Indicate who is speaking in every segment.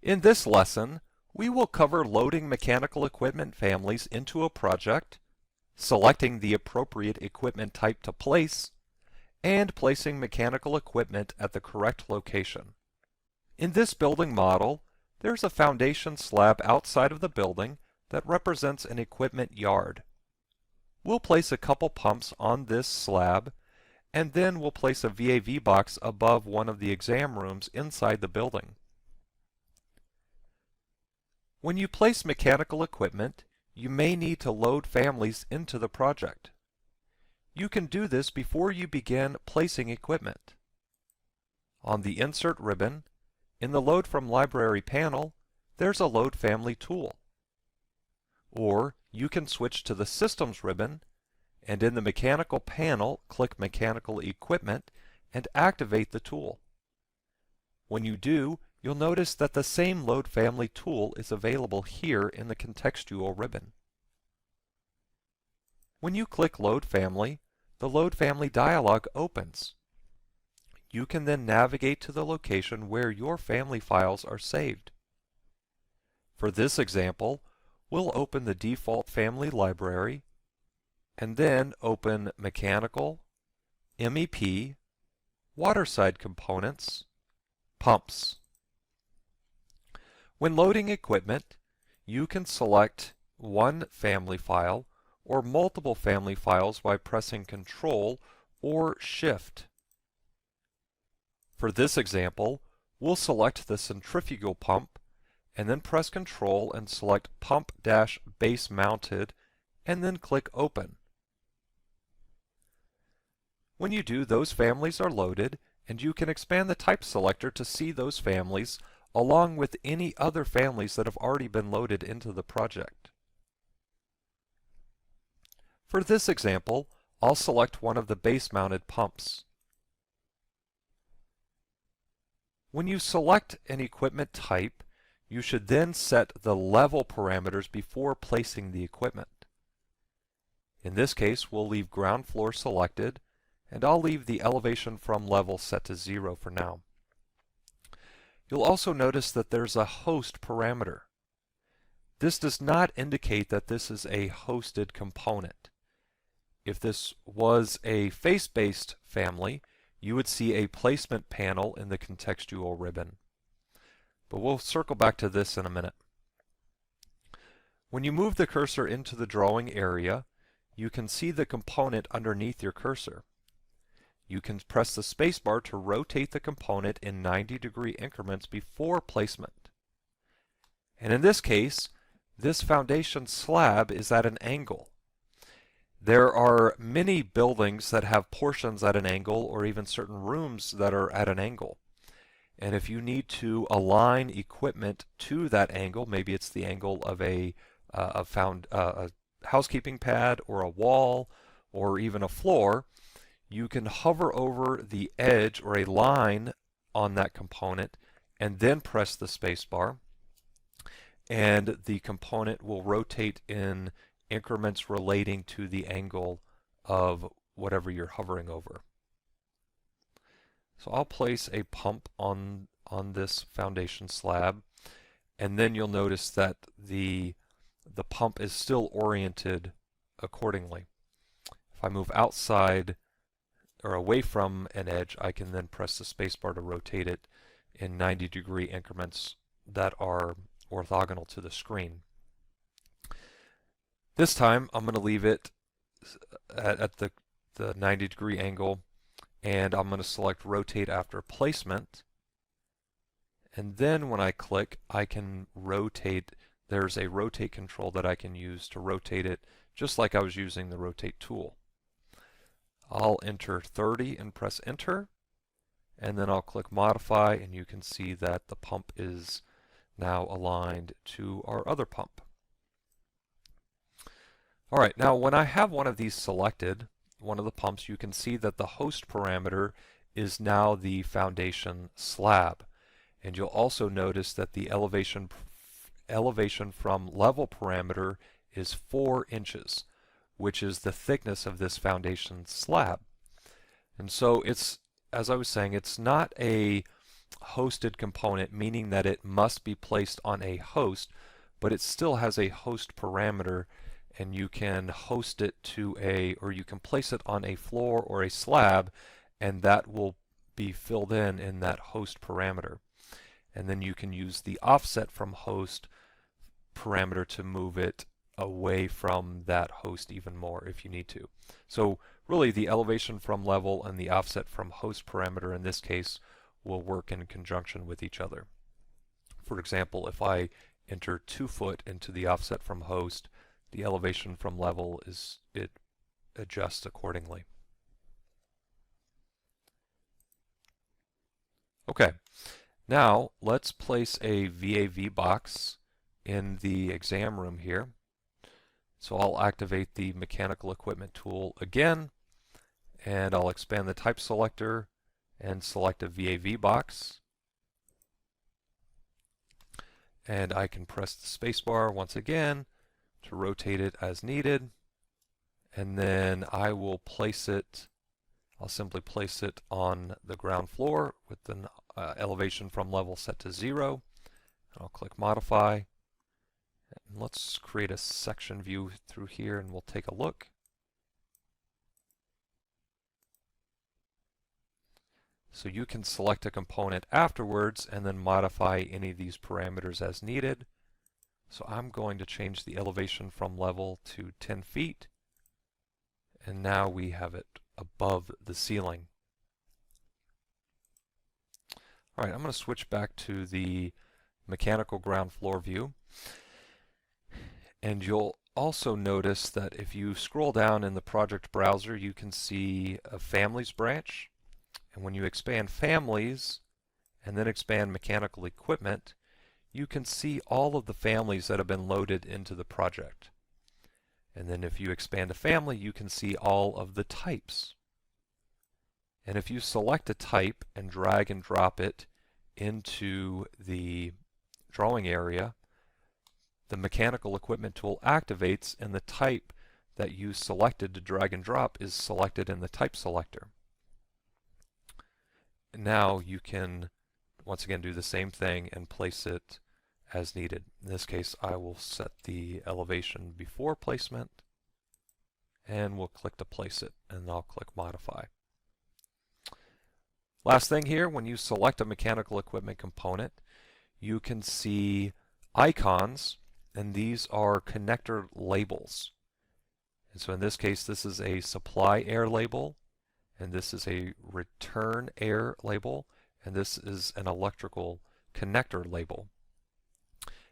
Speaker 1: In this lesson, we will cover loading mechanical equipment families into a project, selecting the appropriate equipment type to place, and placing mechanical equipment at the correct location. In this building model, there's a foundation slab outside of the building that represents an equipment yard. We'll place a couple pumps on this slab, and then we'll place a VAV box above one of the exam rooms inside the building. When you place mechanical equipment, you may need to load families into the project. You can do this before you begin placing equipment. On the Insert ribbon, in the Load from Library panel, there's a Load Family tool. Or you can switch to the Systems ribbon, and in the Mechanical panel, click Mechanical Equipment and activate the tool. When you do, you'll notice that the same Load Family tool is available here in the Contextual ribbon. When you click Load Family, the Load Family dialog opens. You can then navigate to the location where your family files are saved. For this example, we'll open the default family library and then open Mechanical, MEP, Waterside Components, Pumps. When loading equipment, you can select one family file or multiple family files by pressing Control or Shift. For this example, we'll select the centrifugal pump and then press Control and select Pump-Base Mounted and then click Open. When you do, those families are loaded, and you can expand the type selector to see those families along with any other families that have already been loaded into the project. For this example, I'll select one of the base-mounted pumps. When you select an equipment type, you should then set the level parameters before placing the equipment. In this case, we'll leave ground floor selected, and I'll leave the elevation from level set to 0 for now. You'll also notice that there's a host parameter. This does not indicate that this is a hosted component. If this was a face-based family, you would see a placement panel in the contextual ribbon. But we'll circle back to this in a minute. When you move the cursor into the drawing area, you can see the component underneath your cursor. You can press the spacebar to rotate the component in 90-degree increments before placement. And in this case, this foundation slab is at an angle. There are many buildings that have portions at an angle, or even certain rooms that are at an angle. And if you need to align equipment to that angle, maybe it's the angle of a housekeeping pad or a wall or even a floor, you can hover over the edge or a line on that component and then press the spacebar, and the component will rotate in increments relating to the angle of whatever you're hovering over. So I'll place a pump on this foundation slab, and then you'll notice that the pump is still oriented accordingly. If I move outside or away from an edge, I can then press the spacebar to rotate it in 90-degree increments that are orthogonal to the screen. This time I'm going to leave it at the 90-degree angle, and I'm going to select Rotate After Placement. And then when I click, I can rotate. There's a rotate control that I can use to rotate it just like I was using the rotate tool. I'll enter 30 and press Enter, and then I'll click Modify, and you can see that the pump is now aligned to our other pump. Alright, now when I have one of these selected, one of the pumps, you can see that the host parameter is now the foundation slab. And you'll also notice that the elevation from level parameter is 4 inches, which is the thickness of this foundation slab. And so it's, as I was saying, it's not a hosted component, meaning that it must be placed on a host, but it still has a host parameter, and you can host it to or you can place it on a floor or a slab, and that will be filled in that host parameter. And then you can use the offset from host parameter to move it away from that host even more if you need to. So really the elevation from level and the offset from host parameter in this case will work in conjunction with each other. For example, if I enter 2 foot into the offset from host, the elevation from level it adjusts accordingly. Okay, now let's place a VAV box in the exam room here. So I'll activate the mechanical equipment tool again, and I'll expand the type selector and select a VAV box. And I can press the spacebar once again to rotate it as needed. And then I will place it, I'll simply place it on the ground floor with the elevation from level set to 0. I'll click Modify. And let's create a section view through here and we'll take a look. So you can select a component afterwards and then modify any of these parameters as needed. So I'm going to change the elevation from level to 10 feet. And now we have it above the ceiling. All right, I'm going to switch back to the mechanical ground floor view. And you'll also notice that if you scroll down in the project browser, you can see a families branch. And when you expand families and then expand mechanical equipment, you can see all of the families that have been loaded into the project. And then if you expand a family, you can see all of the types. And if you select a type and drag and drop it into the drawing area, the mechanical equipment tool activates and the type that you selected to drag and drop is selected in the type selector. Now you can once again do the same thing and place it as needed. In this case, I will set the elevation before placement and we'll click to place it, and I'll click Modify. Last thing here, when you select a mechanical equipment component, you can see icons, and these are connector labels. And so in this case, this is a supply air label, and this is a return air label, and this is an electrical connector label.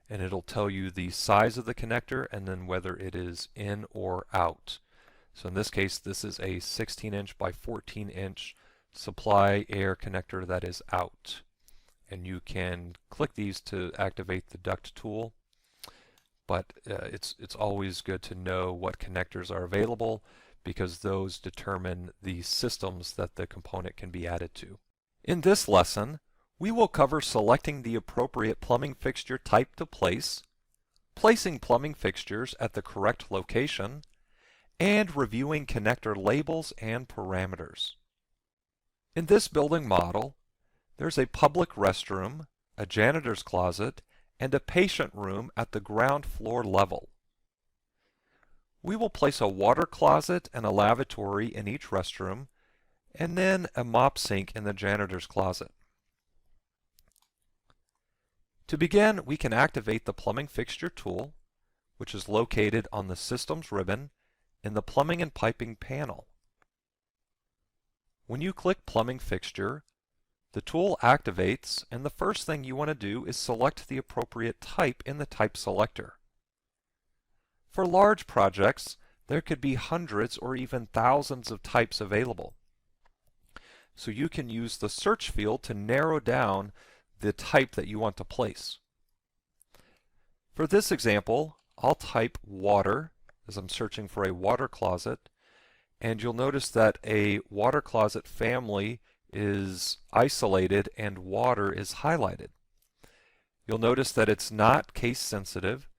Speaker 1: And it'll tell you the size of the connector and then whether it is in or out. So in this case, this is a 16-inch by 14-inch supply air connector that is out. And you can click these to activate the duct tool, but it's always good to know what connectors are available, because those determine the systems that the component can be added to. In this lesson, we will cover selecting the appropriate plumbing fixture type to place, placing plumbing fixtures at the correct location, and reviewing connector labels and parameters. In this building model, there's a public restroom, a janitor's closet, and a patient room at the ground floor level. We will place a water closet and a lavatory in each restroom, and then a mop sink in the janitor's closet. To begin, we can activate the Plumbing Fixture tool, which is located on the Systems ribbon in the Plumbing and Piping panel. When you click Plumbing Fixture, the tool activates, and the first thing you want to do is select the appropriate type in the type selector. For large projects, there could be hundreds or even thousands of types available. So you can use the search field to narrow down the type that you want to place. For this example, I'll type water as I'm searching for a water closet, and you'll notice that a water closet family is isolated and water is highlighted. You'll notice that it's not case sensitive,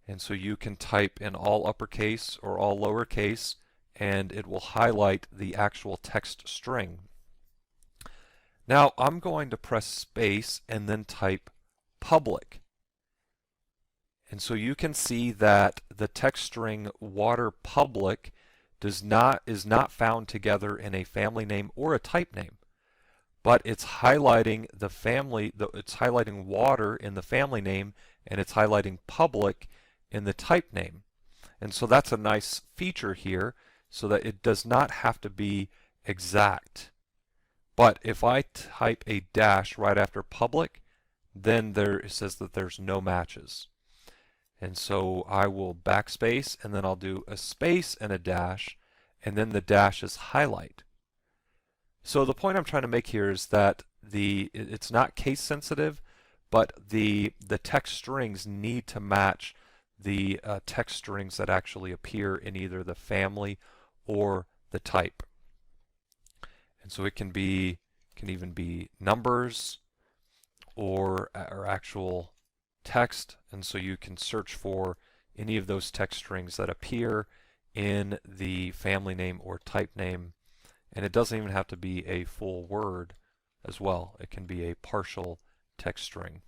Speaker 1: and so you can type in all uppercase or all lowercase and it will highlight the actual text string. Now I'm going to press space and then type public. And so you can see that the text string water public is not found together in a family name or a type name, but it's highlighting it's highlighting water in the family name, and it's highlighting public in the type name. And so that's a nice feature here, so that it does not have to be exact. But if I type a dash right after public, then it says that there's no matches. And so I will backspace, and then I'll do a space and a dash, and then the dash is highlight. So the point I'm trying to make here is that it's not case sensitive, but the text strings need to match the text strings that actually appear in either the family or the type. And so it can even be numbers or actual text, and so you can search for any of those text strings that appear in the family name or type name. And it doesn't even have to be a full word as well. It can be a partial text string.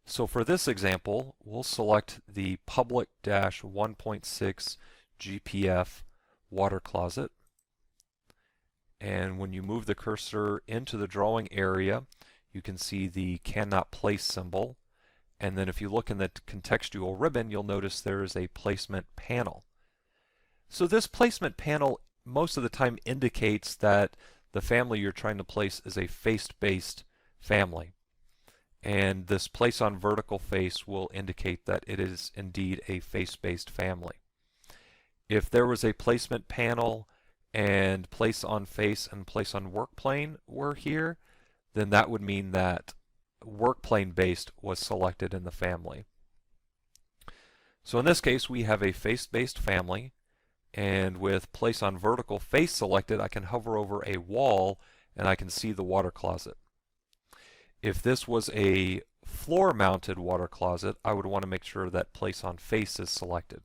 Speaker 1: So for this example, we'll select the public-1.6 GPF water closet. And when you move the cursor into the drawing area, you can see the cannot place symbol. And then if you look in the contextual ribbon, you'll notice there is a placement panel. So this placement panel most of the time indicates that the family you're trying to place is a face-based family. And this place on vertical face will indicate that it is indeed a face-based family. If there was a placement panel and place on face and place on work plane were here, then that would mean that work plane based was selected in the family. So in this case, we have a face-based family, and with place on vertical face selected, I can hover over a wall and I can see the water closet. If this was a floor-mounted water closet, I would want to make sure that place on face is selected.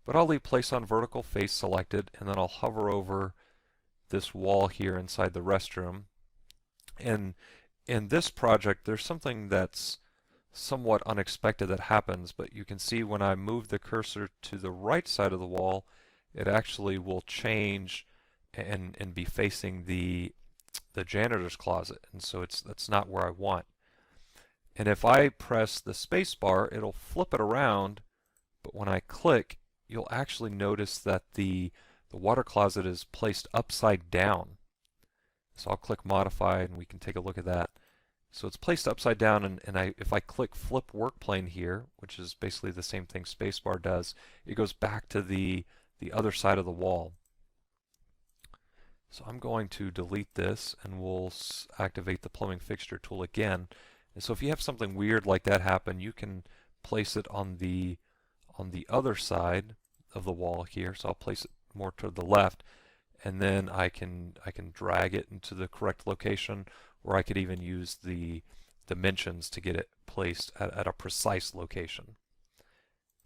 Speaker 1: But I'll leave place on vertical face selected, and then I'll hover over this wall here inside the restroom. And in this project, there's something that's somewhat unexpected that happens, but you can see when I move the cursor to the right side of the wall, it actually will change and be facing the janitor's closet, and so that's not where I want. And if I press the space bar, it'll flip it around, but when I click, you'll actually notice that the water closet is placed upside down. So I'll click modify and we can take a look at that. So it's placed upside down, and if I click flip work plane here, which is basically the same thing spacebar does, it goes back to the other side of the wall. So I'm going to delete this, and we'll activate the plumbing fixture tool again. And so if you have something weird like that happen, you can place it on the other side of the wall here. So I'll place it more to the left, and then I can drag it into the correct location, or I could even use the dimensions to get it placed at a precise location.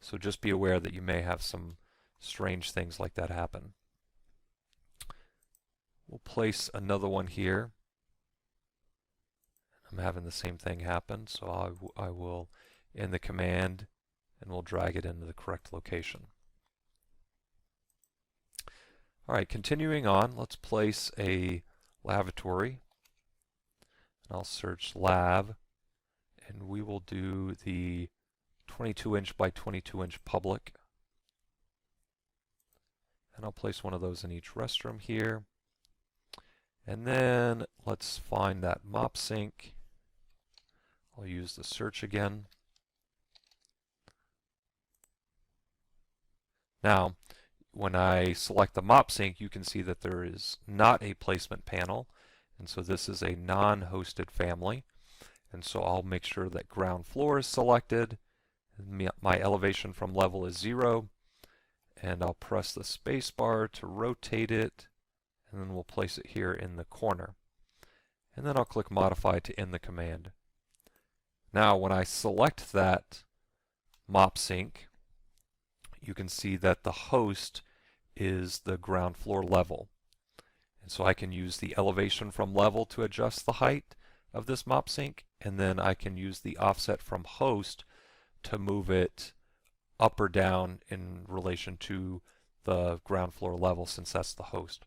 Speaker 1: So just be aware that you may have some strange things like that happen. We'll place another one here. I'm having the same thing happen, so I will end the command and we'll drag it into the correct location. Alright, continuing on, let's place a lavatory. And I'll search lab, and we will do the 22-inch by 22-inch public. And I'll place one of those in each restroom here. And then let's find that mop sink. I'll use the search again. Now, when I select the mop sink, you can see that there is not a placement panel, and so this is a non-hosted family. And so I'll make sure that ground floor is selected, my elevation from level is 0, and I'll press the space bar to rotate it, and then we'll place it here in the corner. And then I'll click modify to end the command. Now when I select that mop sink, you can see that the host is the ground floor level. And so I can use the elevation from level to adjust the height of this mop sink, and then I can use the offset from host to move it up or down in relation to the ground floor level, since that's the host.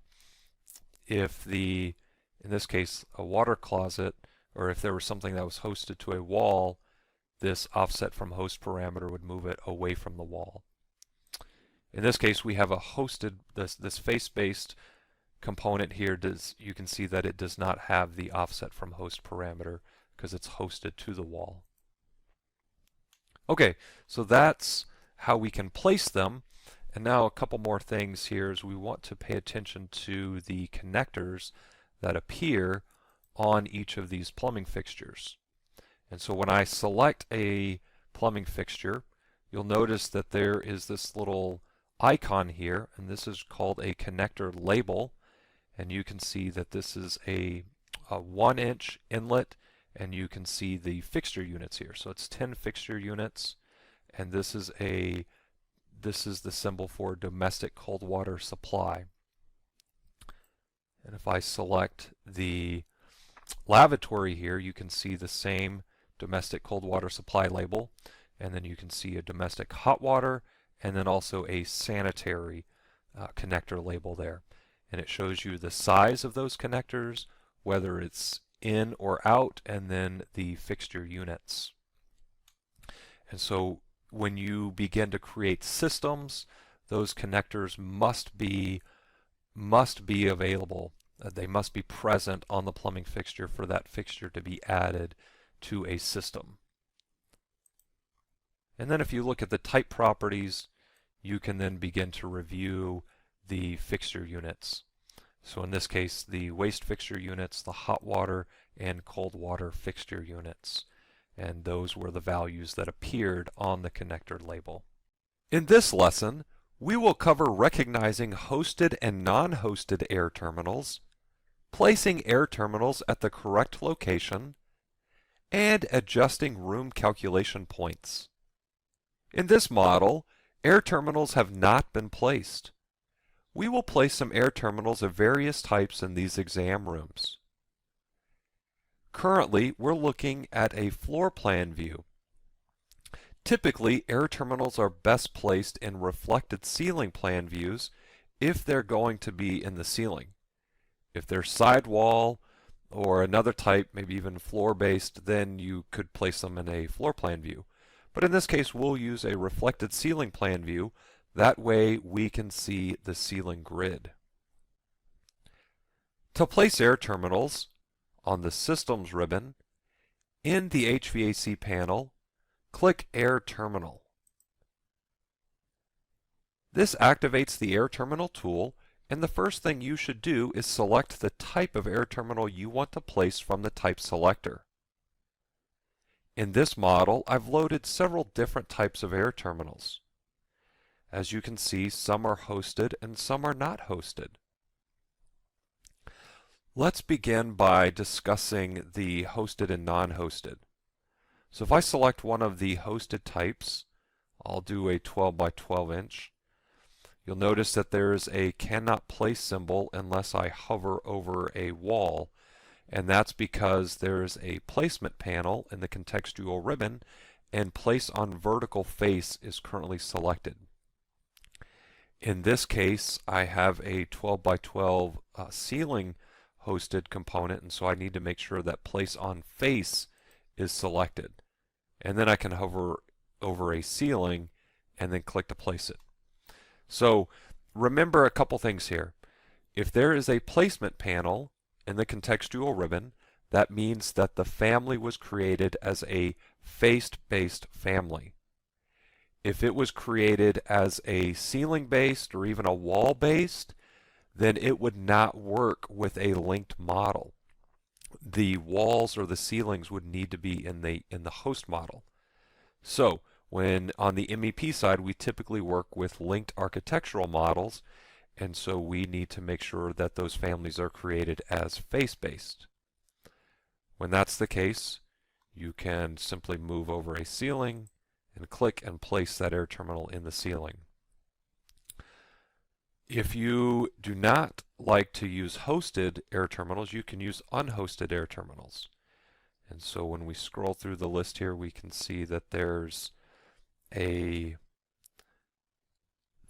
Speaker 1: If in this case, a water closet, or if there was something that was hosted to a wall, this offset from host parameter would move it away from the wall. In this case, we have a hosted, this face-based component here. You can see that it does not have the offset from host parameter because it's hosted to the wall. Okay, so that's how we can place them. And now a couple more things here is we want to pay attention to the connectors that appear on each of these plumbing fixtures. And so when I select a plumbing fixture, you'll notice that there is this little icon here, and this is called a connector label. And you can see that this is a 1-inch inlet, and you can see the fixture units here. So it's 10 fixture units, and this is the symbol for domestic cold water supply. And if I select the lavatory here, you can see the same domestic cold water supply label, and then you can see a domestic hot water, and then also a sanitary connector label there. And it shows you the size of those connectors, whether it's in or out, and then the fixture units. And so when you begin to create systems, those connectors must be available. They must be present on the plumbing fixture for that fixture to be added to a system. And then if you look at the type properties, you can then begin to review the fixture units. So in this case, the waste fixture units, the hot water and cold water fixture units. And those were the values that appeared on the connector label. In this lesson, we will cover recognizing hosted and non-hosted air terminals, placing air terminals at the correct location, and adjusting room calculation points. In this model, air terminals have not been placed. We will place some air terminals of various types in these exam rooms. Currently, we're looking at a floor plan view. Typically, air terminals are best placed in reflected ceiling plan views if they're going to be in the ceiling. If they're sidewall or another type, maybe even floor-based, then you could place them in a floor plan view. But in this case, we'll use a reflected ceiling plan view. That way we can see the ceiling grid. To place air terminals, on the Systems ribbon, in the HVAC panel, click Air Terminal. This activates the Air Terminal tool, and the first thing you should do is select the type of air terminal you want to place from the type selector. In this model, I've loaded several different types of air terminals. As you can see, some are hosted and some are not hosted. Let's begin by discussing the hosted and non-hosted. So if I select one of the hosted types, I'll do a 12 by 12 inch. You'll notice that there's a cannot place symbol unless I hover over a wall, and that's because there's a placement panel in the contextual ribbon, and place on vertical face is currently selected. In this case, I have a 12 by 12 ceiling hosted component, and so I need to make sure that place on face is selected. And then I can hover over a ceiling and then click to place it. So remember a couple things here. If there is a placement panel in the contextual ribbon, that means that the family was created as a face-based family. If it was created as a ceiling-based or even a wall-based, then it would not work with a linked model. The walls or the ceilings would need to be in the host model. So when on the MEP side, we typically work with linked architectural models, and so we need to make sure that those families are created as face-based. When that's the case, you can simply move over a ceiling and click and place that air terminal in the ceiling. If you do not like to use hosted air terminals, you can use unhosted air terminals. And so when we scroll through the list here, we can see that there's the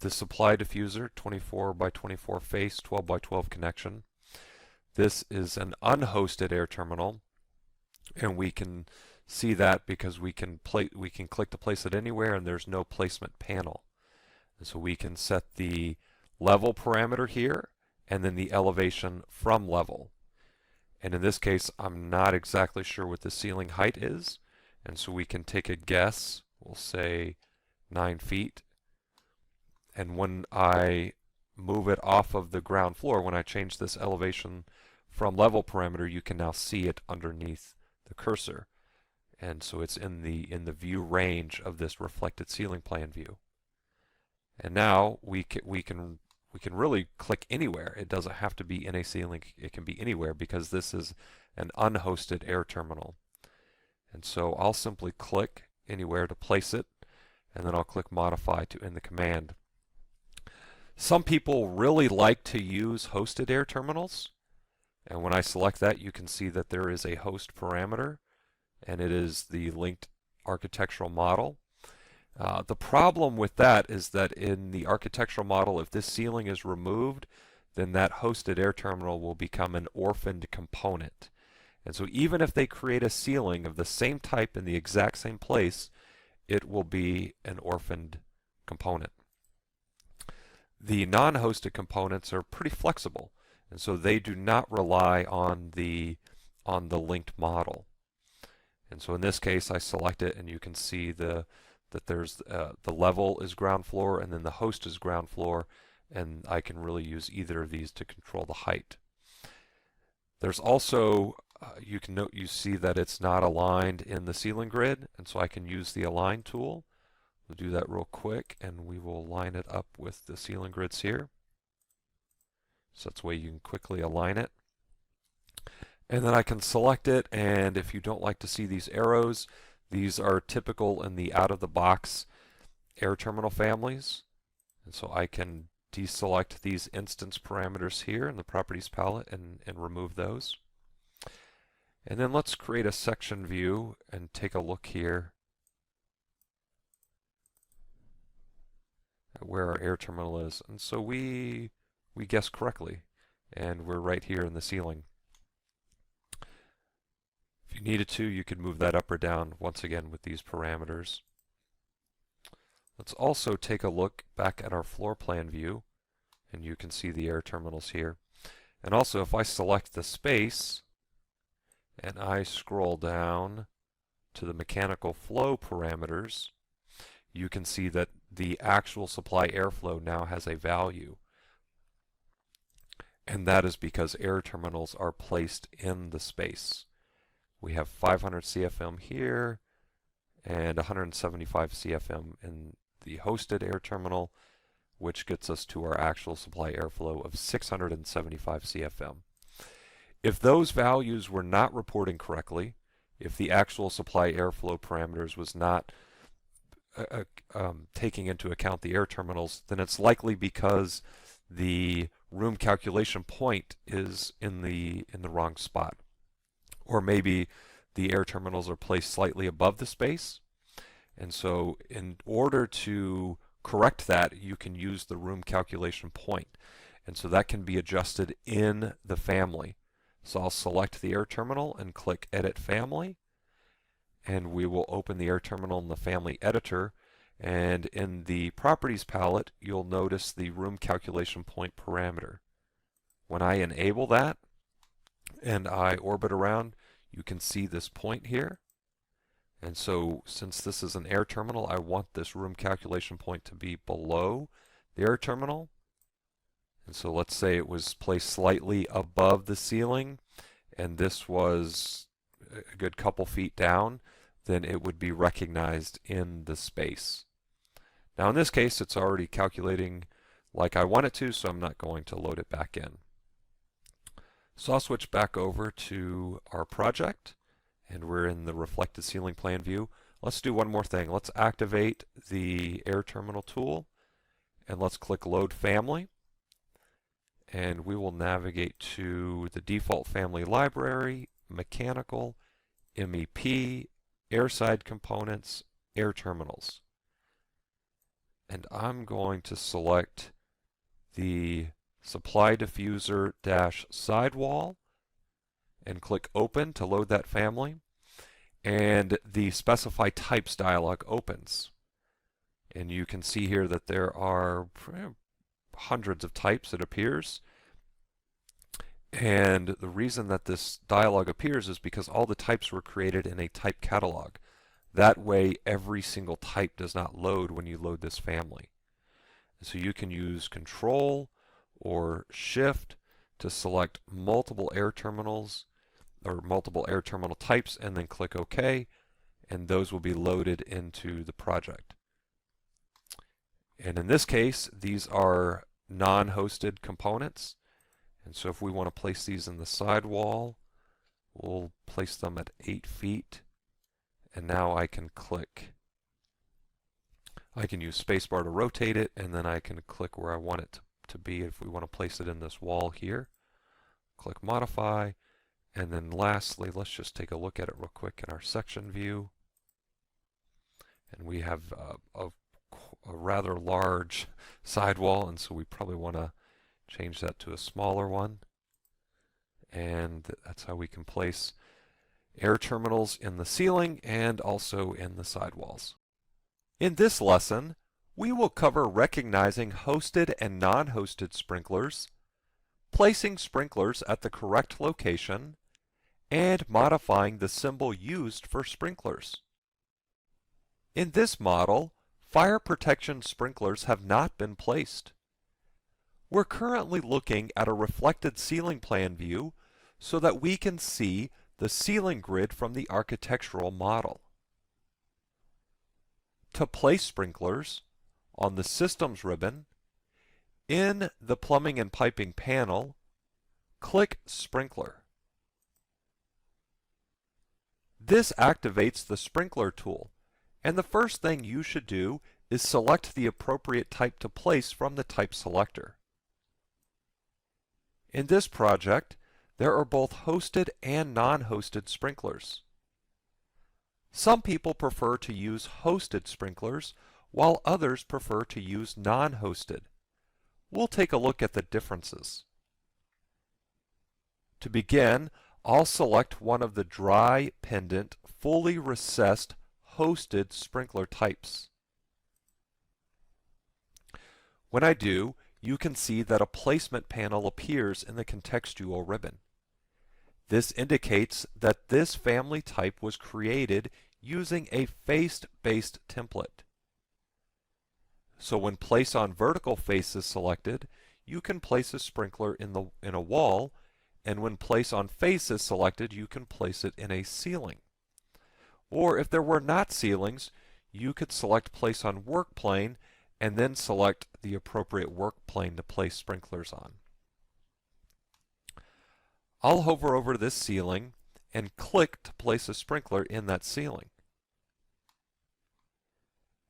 Speaker 1: supply diffuser, 24 by 24 face, 12 by 12 connection. This is an unhosted air terminal, and we can see that because we can click to place it anywhere, and there's no placement panel. And so we can set the level parameter here, and then the elevation from level. And in this case, I'm not exactly sure what the ceiling height is, and so we can take a guess. We'll say 9 feet. And when I move it off of the ground floor, when I change this elevation from level parameter, you can now see it underneath the cursor. And so it's in the view range of this reflected ceiling plan view. And now we can really click anywhere. It doesn't have to be in a ceiling. It can be anywhere because this is an unhosted air terminal. And so I'll simply click anywhere to place it, and then I'll click Modify to end the command. Some people really like to use hosted air terminals, and when I select that, you can see that there is a host parameter, and it is the linked architectural model. The problem with that is that in the architectural model, if this ceiling is removed, then that hosted air terminal will become an orphaned component. And so even if they create a ceiling of the same type in the exact same place, it will be an orphaned component. The non-hosted components are pretty flexible, and so they do not rely on the linked model. And so in this case, I select it, and you can see that there's the level is ground floor, and then the host is ground floor, and I can really use either of these to control the height. There's also you see that it's not aligned in the ceiling grid, and so I can use the Align tool. We'll do that real quick, and we will line it up with the ceiling grids here. So that's the way you can quickly align it. And then I can select it, and if you don't like to see these arrows, these are typical in the out-of-the-box air terminal families. And so I can deselect these instance parameters here in the Properties palette and remove those. And then let's create a section view and take a look here at where our air terminal is. And so we guessed correctly, and we're right here in the ceiling. If you needed to, you could move that up or down once again with these parameters. Let's also take a look back at our floor plan view, and you can see the air terminals here. And also, if I select the space and I scroll down to the mechanical flow parameters, you can see that the actual supply airflow now has a value. And that is because air terminals are placed in the space. We have 500 CFM here and 175 CFM in the hosted air terminal, which gets us to our actual supply airflow of 675 CFM. If those values were not reporting correctly, if the actual supply airflow parameters was not taking into account the air terminals, then it's likely because the room calculation point is in the wrong spot. Or maybe the air terminals are placed slightly above the space. And so in order to correct that, you can use the room calculation point. And so that can be adjusted in the family. So I'll select the air terminal and click Edit Family. And we will open the air terminal in the Family Editor. And in the Properties palette, you'll notice the room calculation point parameter. When I enable that and I orbit around, you can see this point here. And so since this is an air terminal, I want this room calculation point to be below the air terminal. And so let's say it was placed slightly above the ceiling and this was a good couple feet down, then it would be recognized in the space. Now in this case, it's already calculating like I want it to, so I'm not going to load it back in. So I'll switch back over to our project, and we're in the reflected ceiling plan view. Let's do one more thing. Let's activate the air terminal tool, and let's click Load Family. and we will navigate to the default family library, mechanical, MEP, airside components, air terminals. And I'm going to select the supply diffuser dash sidewall and click open to load that family. And the specify types dialog opens. And you can see here that there are hundreds of types, it appears. And the reason that this dialog appears is because all the types were created in a type catalog. That way, every single type does not load when you load this family. So you can use Control or Shift to select multiple air terminals or multiple air terminal types and then click OK, and those will be loaded into the project. And in this case, these are non-hosted components. And so if we want to place these in the sidewall, we'll place them at 8 feet. And now I can click. I can use spacebar to rotate it, and then I can click where I want it to be if we want to place it in this wall here. Click Modify. And then lastly, let's just take a look at it real quick in our section view. And we have a rather large sidewall, and so we probably want to change that to a smaller one. And that's how we can place air terminals in the ceiling and also in the sidewalls. In this lesson, we will cover recognizing hosted and non-hosted sprinklers, placing sprinklers at the correct location, and modifying the symbol used for sprinklers. In this model, fire protection sprinklers have not been placed. We're currently looking at a reflected ceiling plan view so that we can see the ceiling grid from the architectural model. To place sprinklers, on the Systems ribbon, in the Plumbing and Piping panel, click Sprinkler. This activates the Sprinkler tool, and the first thing you should do is select the appropriate type to place from the type selector. In this project, there are both hosted and non-hosted sprinklers. Some people prefer to use hosted sprinklers, while others prefer to use non-hosted. We'll take a look at the differences. To begin, I'll select one of the dry pendant, fully recessed, hosted sprinkler types. When I do, you can see that a placement panel appears in the contextual ribbon. This indicates that this family type was created using a face-based template. So when Place on Vertical Face is selected, you can place a sprinkler in a wall, and when Place on Face is selected, you can place it in a ceiling. Or if there were not ceilings, you could select Place on Work Plane and then select the appropriate work plane to place sprinklers on. I'll hover over this ceiling and click to place a sprinkler in that ceiling.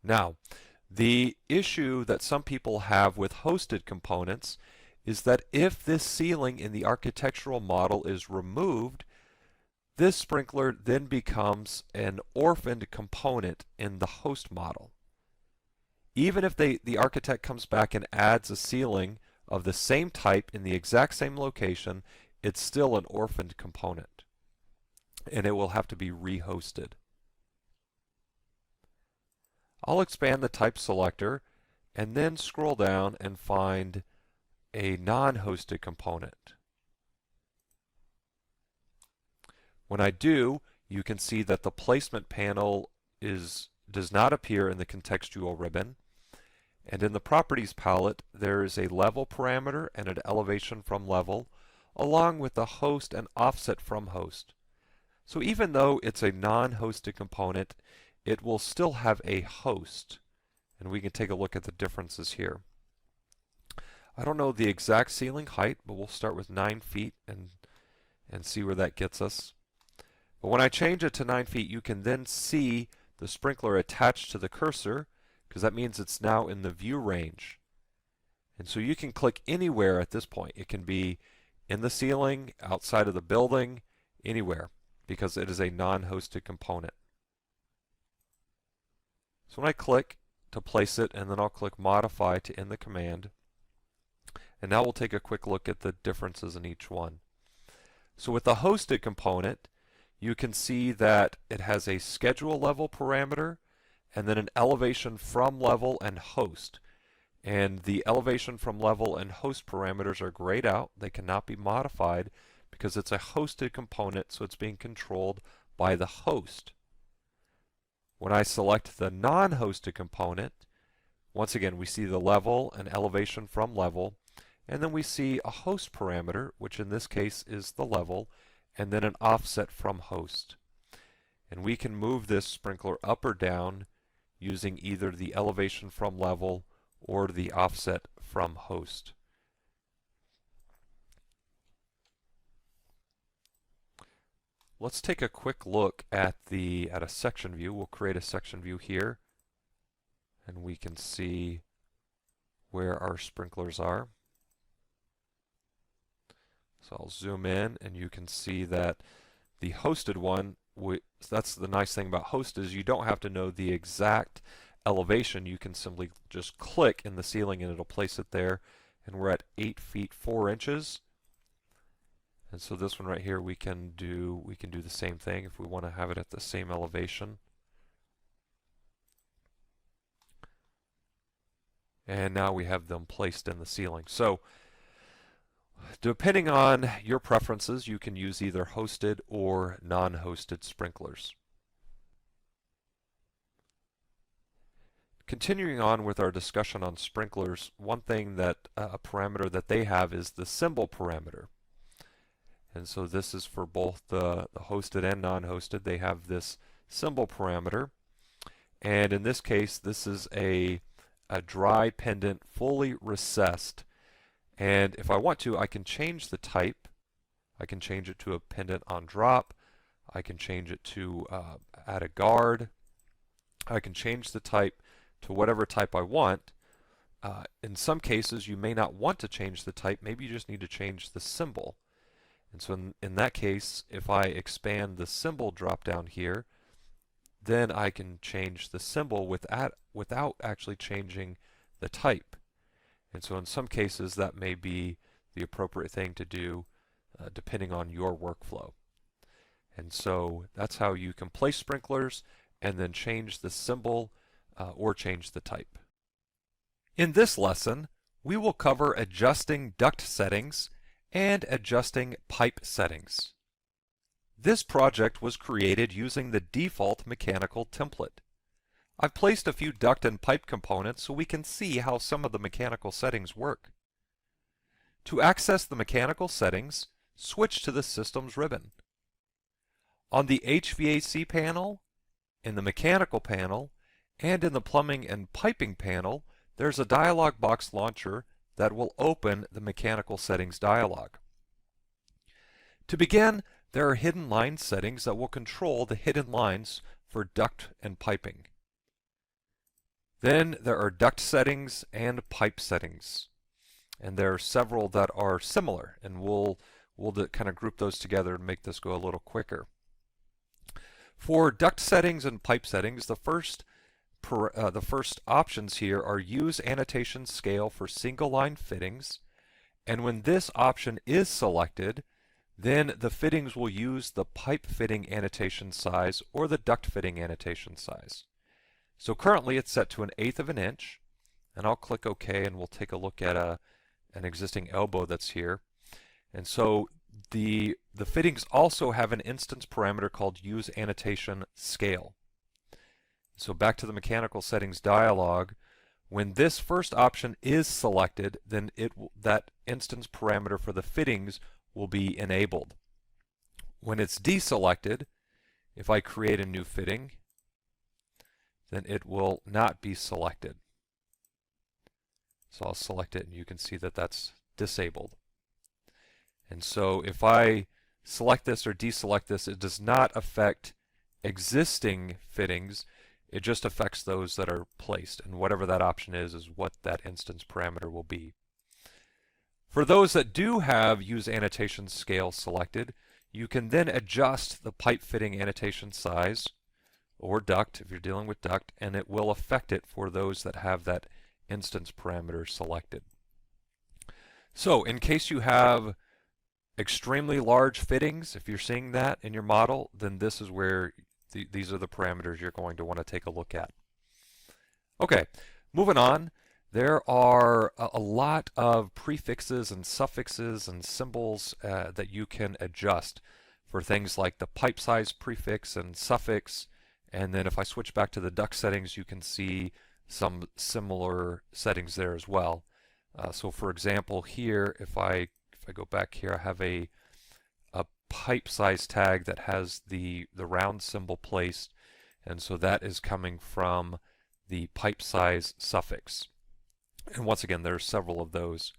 Speaker 1: Now, the issue that some people have with hosted components is that if this ceiling in the architectural model is removed, this sprinkler then becomes an orphaned component in the host model. Even if the architect comes back and adds a ceiling of the same type in the exact same location, it's still an orphaned component, and it will have to be rehosted. I'll expand the type selector and then scroll down and find a non-hosted component. When I do, you can see that the placement panel does not appear in the contextual ribbon, and in the Properties palette there is a level parameter and an elevation from level, along with the host and offset from host. So even though it's a non-hosted component, it will still have a host, and we can take a look at the differences here. I don't know the exact ceiling height, but we'll start with 9 feet and see where that gets us. But when I change it to 9 feet, you can then see the sprinkler attached to the cursor, because that means it's now in the view range. And so you can click anywhere at this point. It can be in the ceiling, outside of the building, anywhere, because it is a non-hosted component. So when I click to place it, and then I'll click Modify to end the command, and now we'll take a quick look at the differences in each one. So with the hosted component, you can see that it has a schedule level parameter and then an elevation from level and host. And the elevation from level and host parameters are grayed out. They cannot be modified because it's a hosted component, so it's being controlled by the host. When I select the non-hosted component, once again we see the level and elevation from level, and then we see a host parameter, which in this case is the level, and then an offset from host. And we can move this sprinkler up or down using either the elevation from level or the offset from host. Let's take a quick look at a section view. We'll create a section view here, and we can see where our sprinklers are. So I'll zoom in, and you can see that the hosted one, that's the nice thing about host, is you don't have to know the exact elevation. You can simply just click in the ceiling and it'll place it there, and we're at 8 feet 4 inches. And so this one right here, we can do the same thing if we want to have it at the same elevation. And now we have them placed in the ceiling. So depending on your preferences, you can use either hosted or non-hosted sprinklers. Continuing on with our discussion on sprinklers, one thing that a parameter that they have is the symbol parameter. And so this is for both the hosted and non-hosted. They have this symbol parameter. And in this case, this is a dry pendant, fully recessed. And if I want to, I can change the type. I can change it to a pendant on drop. I can change it to add a guard. I can change the type to whatever type I want. In some cases, you may not want to change the type. Maybe you just need to change the symbol. And so in that case, if I expand the symbol drop down here, then I can change the symbol without actually changing the type. And so in some cases, that may be the appropriate thing to do depending on your workflow. And so that's how you can place sprinklers and then change the symbol or change the type. In this lesson, we will cover adjusting duct settings and adjusting pipe settings. This project was created using the default mechanical template. I've placed a few duct and pipe components so we can see how some of the mechanical settings work. To access the mechanical settings, switch to the Systems ribbon. On the HVAC panel, in the mechanical panel, and in the plumbing and piping panel, there's a dialog box launcher that will open the mechanical settings dialog. To begin, there are hidden line settings that will control the hidden lines for duct and piping. Then there are duct settings and pipe settings. And there are several that are similar, and we'll kind of group those together and make this go a little quicker. For duct settings and pipe settings, the first options here are use annotation scale for single line fittings, and when this option is selected, then the fittings will use the pipe fitting annotation size or the duct fitting annotation size. So currently it's set to 1/8 of an inch, and I'll click OK, and we'll take a look at an existing elbow that's here. And so the fittings also have an instance parameter called use annotation scale. So back to the mechanical settings dialog, when this first option is selected, then that instance parameter for the fittings will be enabled. When it's deselected, if I create a new fitting, then it will not be selected. So I'll select it, and you can see that that's disabled. And so if I select this or deselect this, it does not affect existing fittings. It just affects those that are placed, and whatever that option is what that instance parameter will be. For those that do have Use Annotation Scale selected, you can then adjust the pipe fitting annotation size or duct if you're dealing with duct, and it will affect it for those that have that instance parameter selected. So in case you have extremely large fittings, if you're seeing that in your model, then this is where these are the parameters you're going to want to take a look at. Okay, moving on. There are a lot of prefixes and suffixes and symbols that you can adjust for things like the pipe size prefix and suffix. And then if I switch back to the duct settings, you can see some similar settings there as well. So for example, here, if I go back here, I have a pipe size tag that has the round symbol placed, and so that is coming from the pipe size suffix. And once again, there are several of those.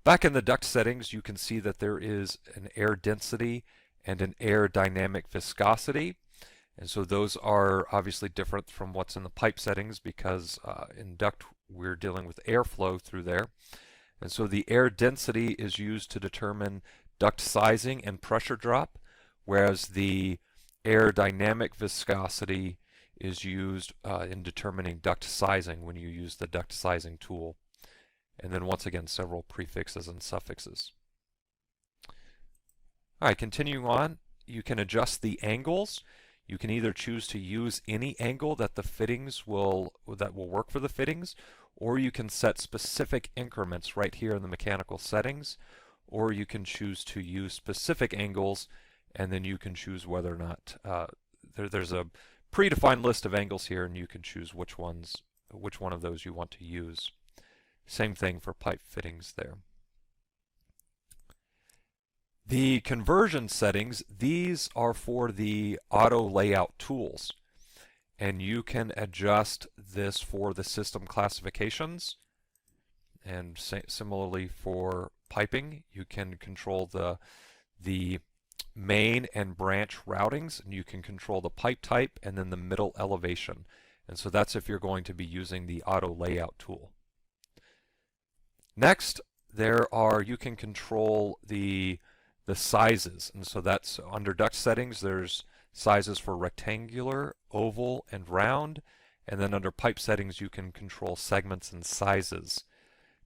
Speaker 1: Back in the duct settings, you can see that there is an air density and an air dynamic viscosity. And so those are obviously different from what's in the pipe settings because in duct we're dealing with airflow through there. And so the air density is used to determine duct sizing and pressure drop, whereas the air dynamic viscosity is used in determining duct sizing when you use the duct sizing tool. And then once again, several prefixes and suffixes. All right, continuing on, you can adjust the angles. You can either choose to use any angle that the fittings will work for the fittings, or you can set specific increments right here in the mechanical settings, or you can choose to use specific angles, and then you can choose whether or not there's a predefined list of angles here, and you can choose which one of those you want to use. Same thing for pipe fittings there. The conversion settings, these are for the auto layout tools, and you can adjust this for the system classifications, and similarly for piping, you can control the main and branch routings, and you can control the pipe type and then the middle elevation. And so that's if you're going to be using the auto layout tool. Next, you can control the sizes, and so that's under duct settings. There's sizes for rectangular, oval, and round, and then under pipe settings you can control segments and sizes.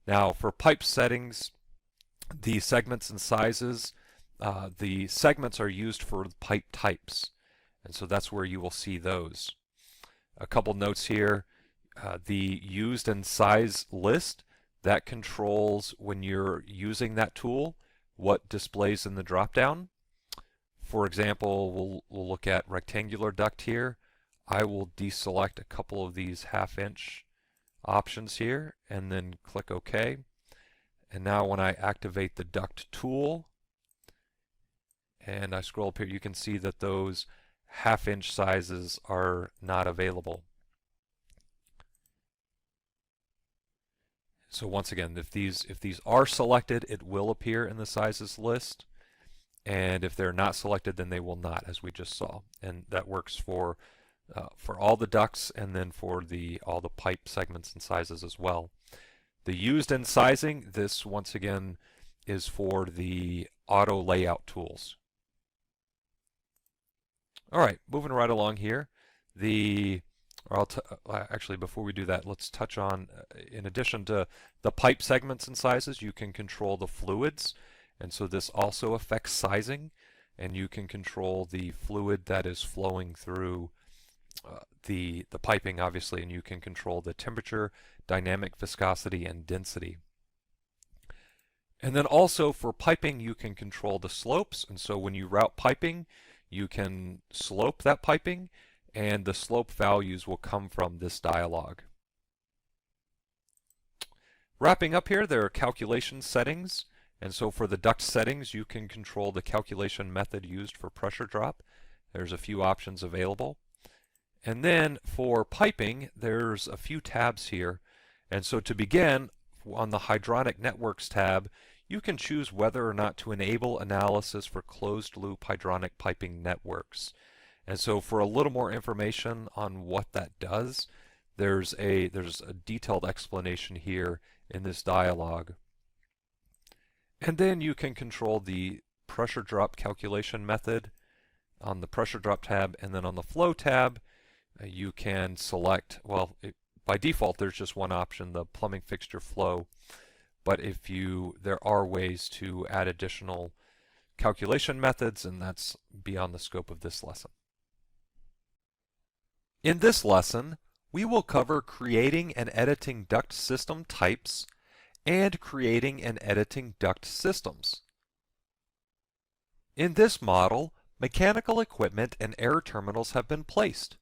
Speaker 1: Now for pipe settings, the segments and sizes, the segments are used for pipe types, and so that's where you will see those. A couple notes here, the used and size list, that controls when you're using that tool what displays in the drop-down. For example, we'll look at rectangular duct here. I will deselect a couple of these 1/2 inch options here and then click OK. And now when I activate the duct tool and I scroll up here, you can see that those 1/2 inch sizes are not available. So once again, if these are selected, it will appear in the sizes list, and if they're not selected, then they will not, as we just saw. And that works for all the ducts and then for all the pipe segments and sizes as well. The used and sizing, this once again is for the auto layout tools. All right, moving right along here. Actually, before we do that, let's touch on, in addition to the pipe segments and sizes, you can control the fluids, and so this also affects sizing, and you can control the fluid that is flowing through the piping, obviously, and you can control the temperature, dynamic viscosity, and density. And then also for piping, you can control the slopes, and so when you route piping, you can slope that piping, and the slope values will come from this dialog. Wrapping up here, there are calculation settings, and so for the duct settings you can control the calculation method used for pressure drop. There's a few options available. And then for piping, there's a few tabs here, and so to begin, on the Hydronic Networks tab, you can choose whether or not to enable analysis for closed-loop hydronic piping networks. And so for a little more information on what that does, there's a detailed explanation here in this dialog. And then you can control the pressure drop calculation method on the pressure drop tab, and then on the flow tab you can select, well, by default there's just one option, the plumbing fixture flow, but there are ways to add additional calculation methods, and that's beyond the scope of this lesson. In this lesson, we will cover creating and editing duct system types and creating and editing duct systems. In this model, mechanical equipment and air terminals have been placed.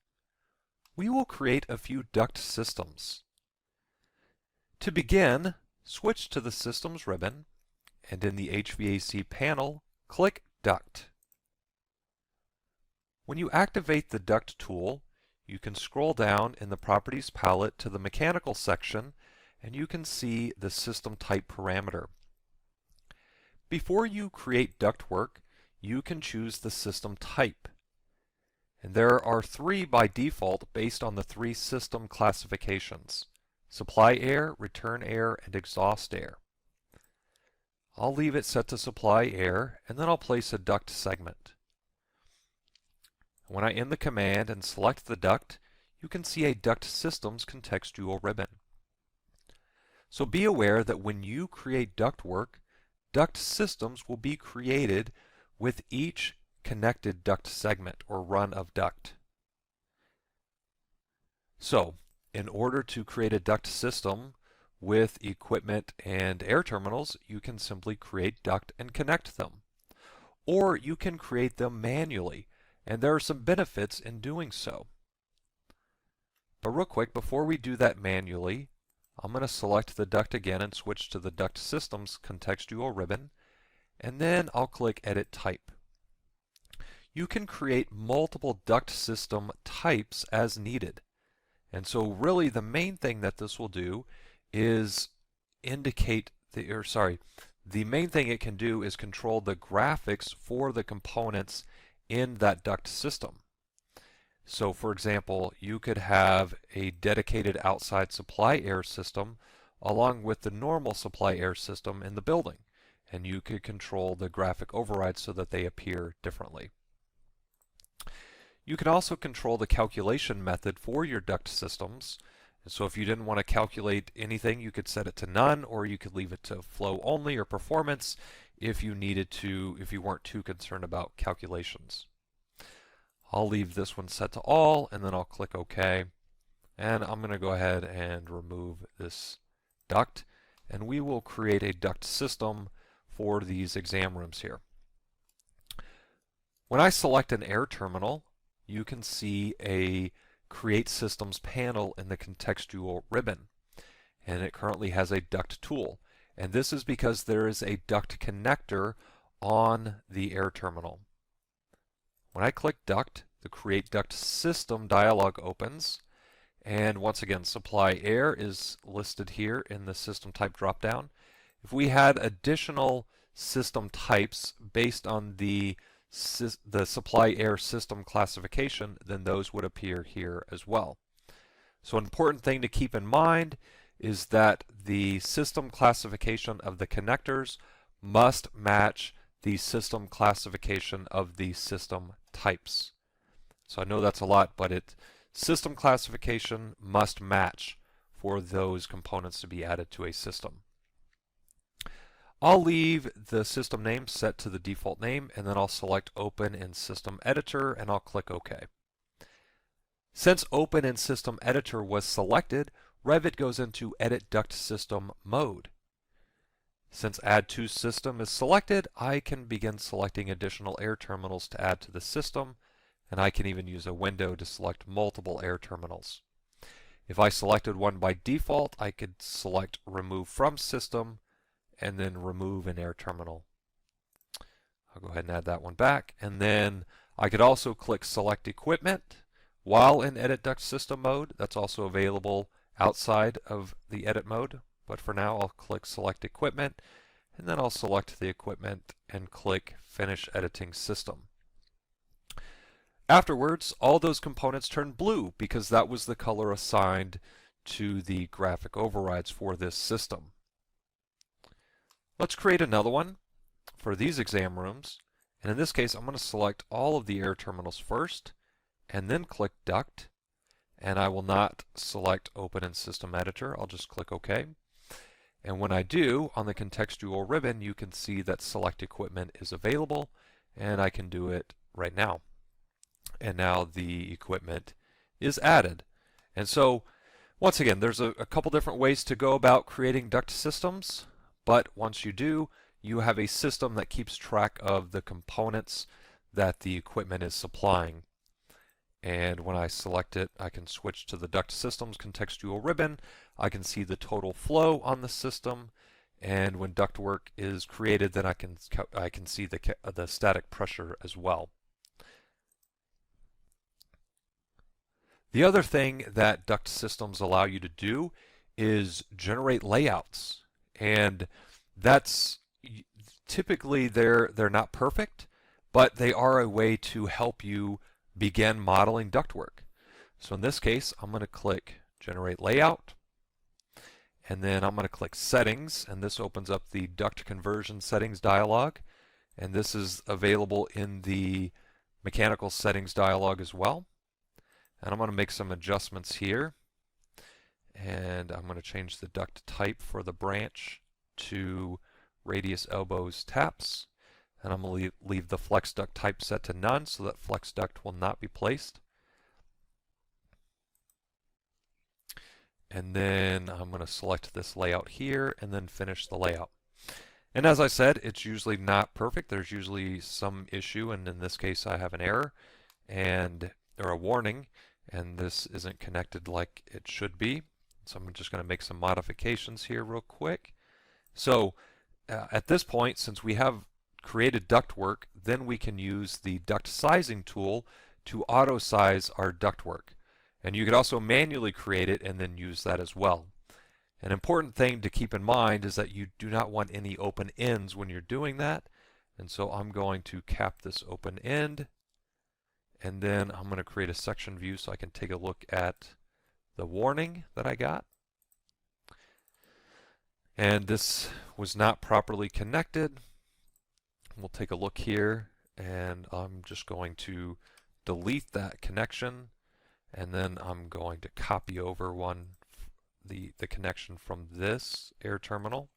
Speaker 1: We will create a few duct systems. To begin, switch to the Systems ribbon, and in the HVAC panel, click Duct. When you activate the Duct tool, you can scroll down in the Properties palette to the Mechanical section, and you can see the System Type parameter. Before you create ductwork, you can choose the system type. And there are three by default based on the three system classifications: supply air, return air, and exhaust air. I'll leave it set to supply air, and then I'll place a duct segment. When I end the command and select the duct, you can see a Duct Systems contextual ribbon. So be aware that when you create ductwork, duct systems will be created with each connected duct segment or run of duct. So, in order to create a duct system with equipment and air terminals, you can simply create duct and connect them. Or you can create them manually, and there are some benefits in doing so. But real quick, before we do that manually, I'm going to select the duct again and switch to the Duct Systems contextual ribbon, and then I'll click Edit Type. You can create multiple duct system types as needed. And so really the main thing that this will do is the main thing it can do is control the graphics for the components in that duct system. So for example, you could have a dedicated outside supply air system along with the normal supply air system in the building, and you could control the graphic overrides so that they appear differently. You can also control the calculation method for your duct systems. So if you didn't want to calculate anything, you could set it to none, or you could leave it to flow only or performance if you weren't too concerned about calculations. I'll leave this one set to all, and then I'll click OK. And I'm going to go ahead and remove this duct, and we will create a duct system for these exam rooms here. When I select an air terminal, you can see a Create Systems panel in the contextual ribbon, and it currently has a duct tool, and this is because there is a duct connector on the air terminal. When I click Duct, the Create Duct System dialog opens, and once again supply air is listed here in the System Type dropdown. If we had additional system types based on the supply air system classification, then those would appear here as well. So an important thing to keep in mind is that the system classification of the connectors must match the system classification of the system types. So I know that's a lot, but system classification must match for those components to be added to a system. I'll leave the system name set to the default name, and then I'll select Open in System Editor, and I'll click OK. Since Open in System Editor was selected, Revit goes into Edit Duct System mode. Since Add to System is selected, I can begin selecting additional air terminals to add to the system, and I can even use a window to select multiple air terminals. If I selected one by default, I could select Remove from System, and then remove an air terminal. I'll go ahead and add that one back, and then I could also click Select Equipment while in Edit Duct System mode. That's also available outside of the Edit mode, but for now I'll click Select Equipment, and then I'll select the equipment and click Finish Editing System. Afterwards, all those components turn blue because that was the color assigned to the graphic overrides for this system. Let's create another one for these exam rooms. And in this case, I'm going to select all of the air terminals first, and then click Duct. And I will not select Open in System Editor. I'll just click OK. And when I do, on the contextual ribbon, you can see that Select Equipment is available, and I can do it right now. And now the equipment is added. And so, once again, there's a couple different ways to go about creating duct systems, but once you do, you have a system that keeps track of the components that the equipment is supplying. And when I select it, I can switch to the Duct Systems contextual ribbon. I can see the total flow on the system, and when ductwork is created, then I can see the static pressure as well. The other thing that duct systems allow you to do is generate layouts, and that's typically they're not perfect, but they are a way to help you begin modeling ductwork. So in this case, I'm going to click Generate Layout, and then I'm going to click Settings, and this opens up the Duct Conversion Settings dialog, and this is available in the Mechanical Settings dialog as well. And I'm going to make some adjustments here, and I'm going to change the duct type for the branch to radius, elbows, taps. And I'm going to leave the flex duct type set to none so that flex duct will not be placed. And then I'm going to select this layout here and then finish the layout. And as I said, it's usually not perfect. There's usually some issue, and in this case I have an error or a warning, and this isn't connected like it should be. So I'm just going to make some modifications here real quick. So at this point, since we have created ductwork, then we can use the Duct Sizing tool to auto size our ductwork. And you could also manually create it and then use that as well. An important thing to keep in mind is that you do not want any open ends when you're doing that. And so I'm going to cap this open end, and then I'm going to create a section view so I can take a look at the warning that I got. And this was not properly connected. We'll take a look here, and I'm just going to delete that connection, and then I'm going to copy over the connection from this air terminal,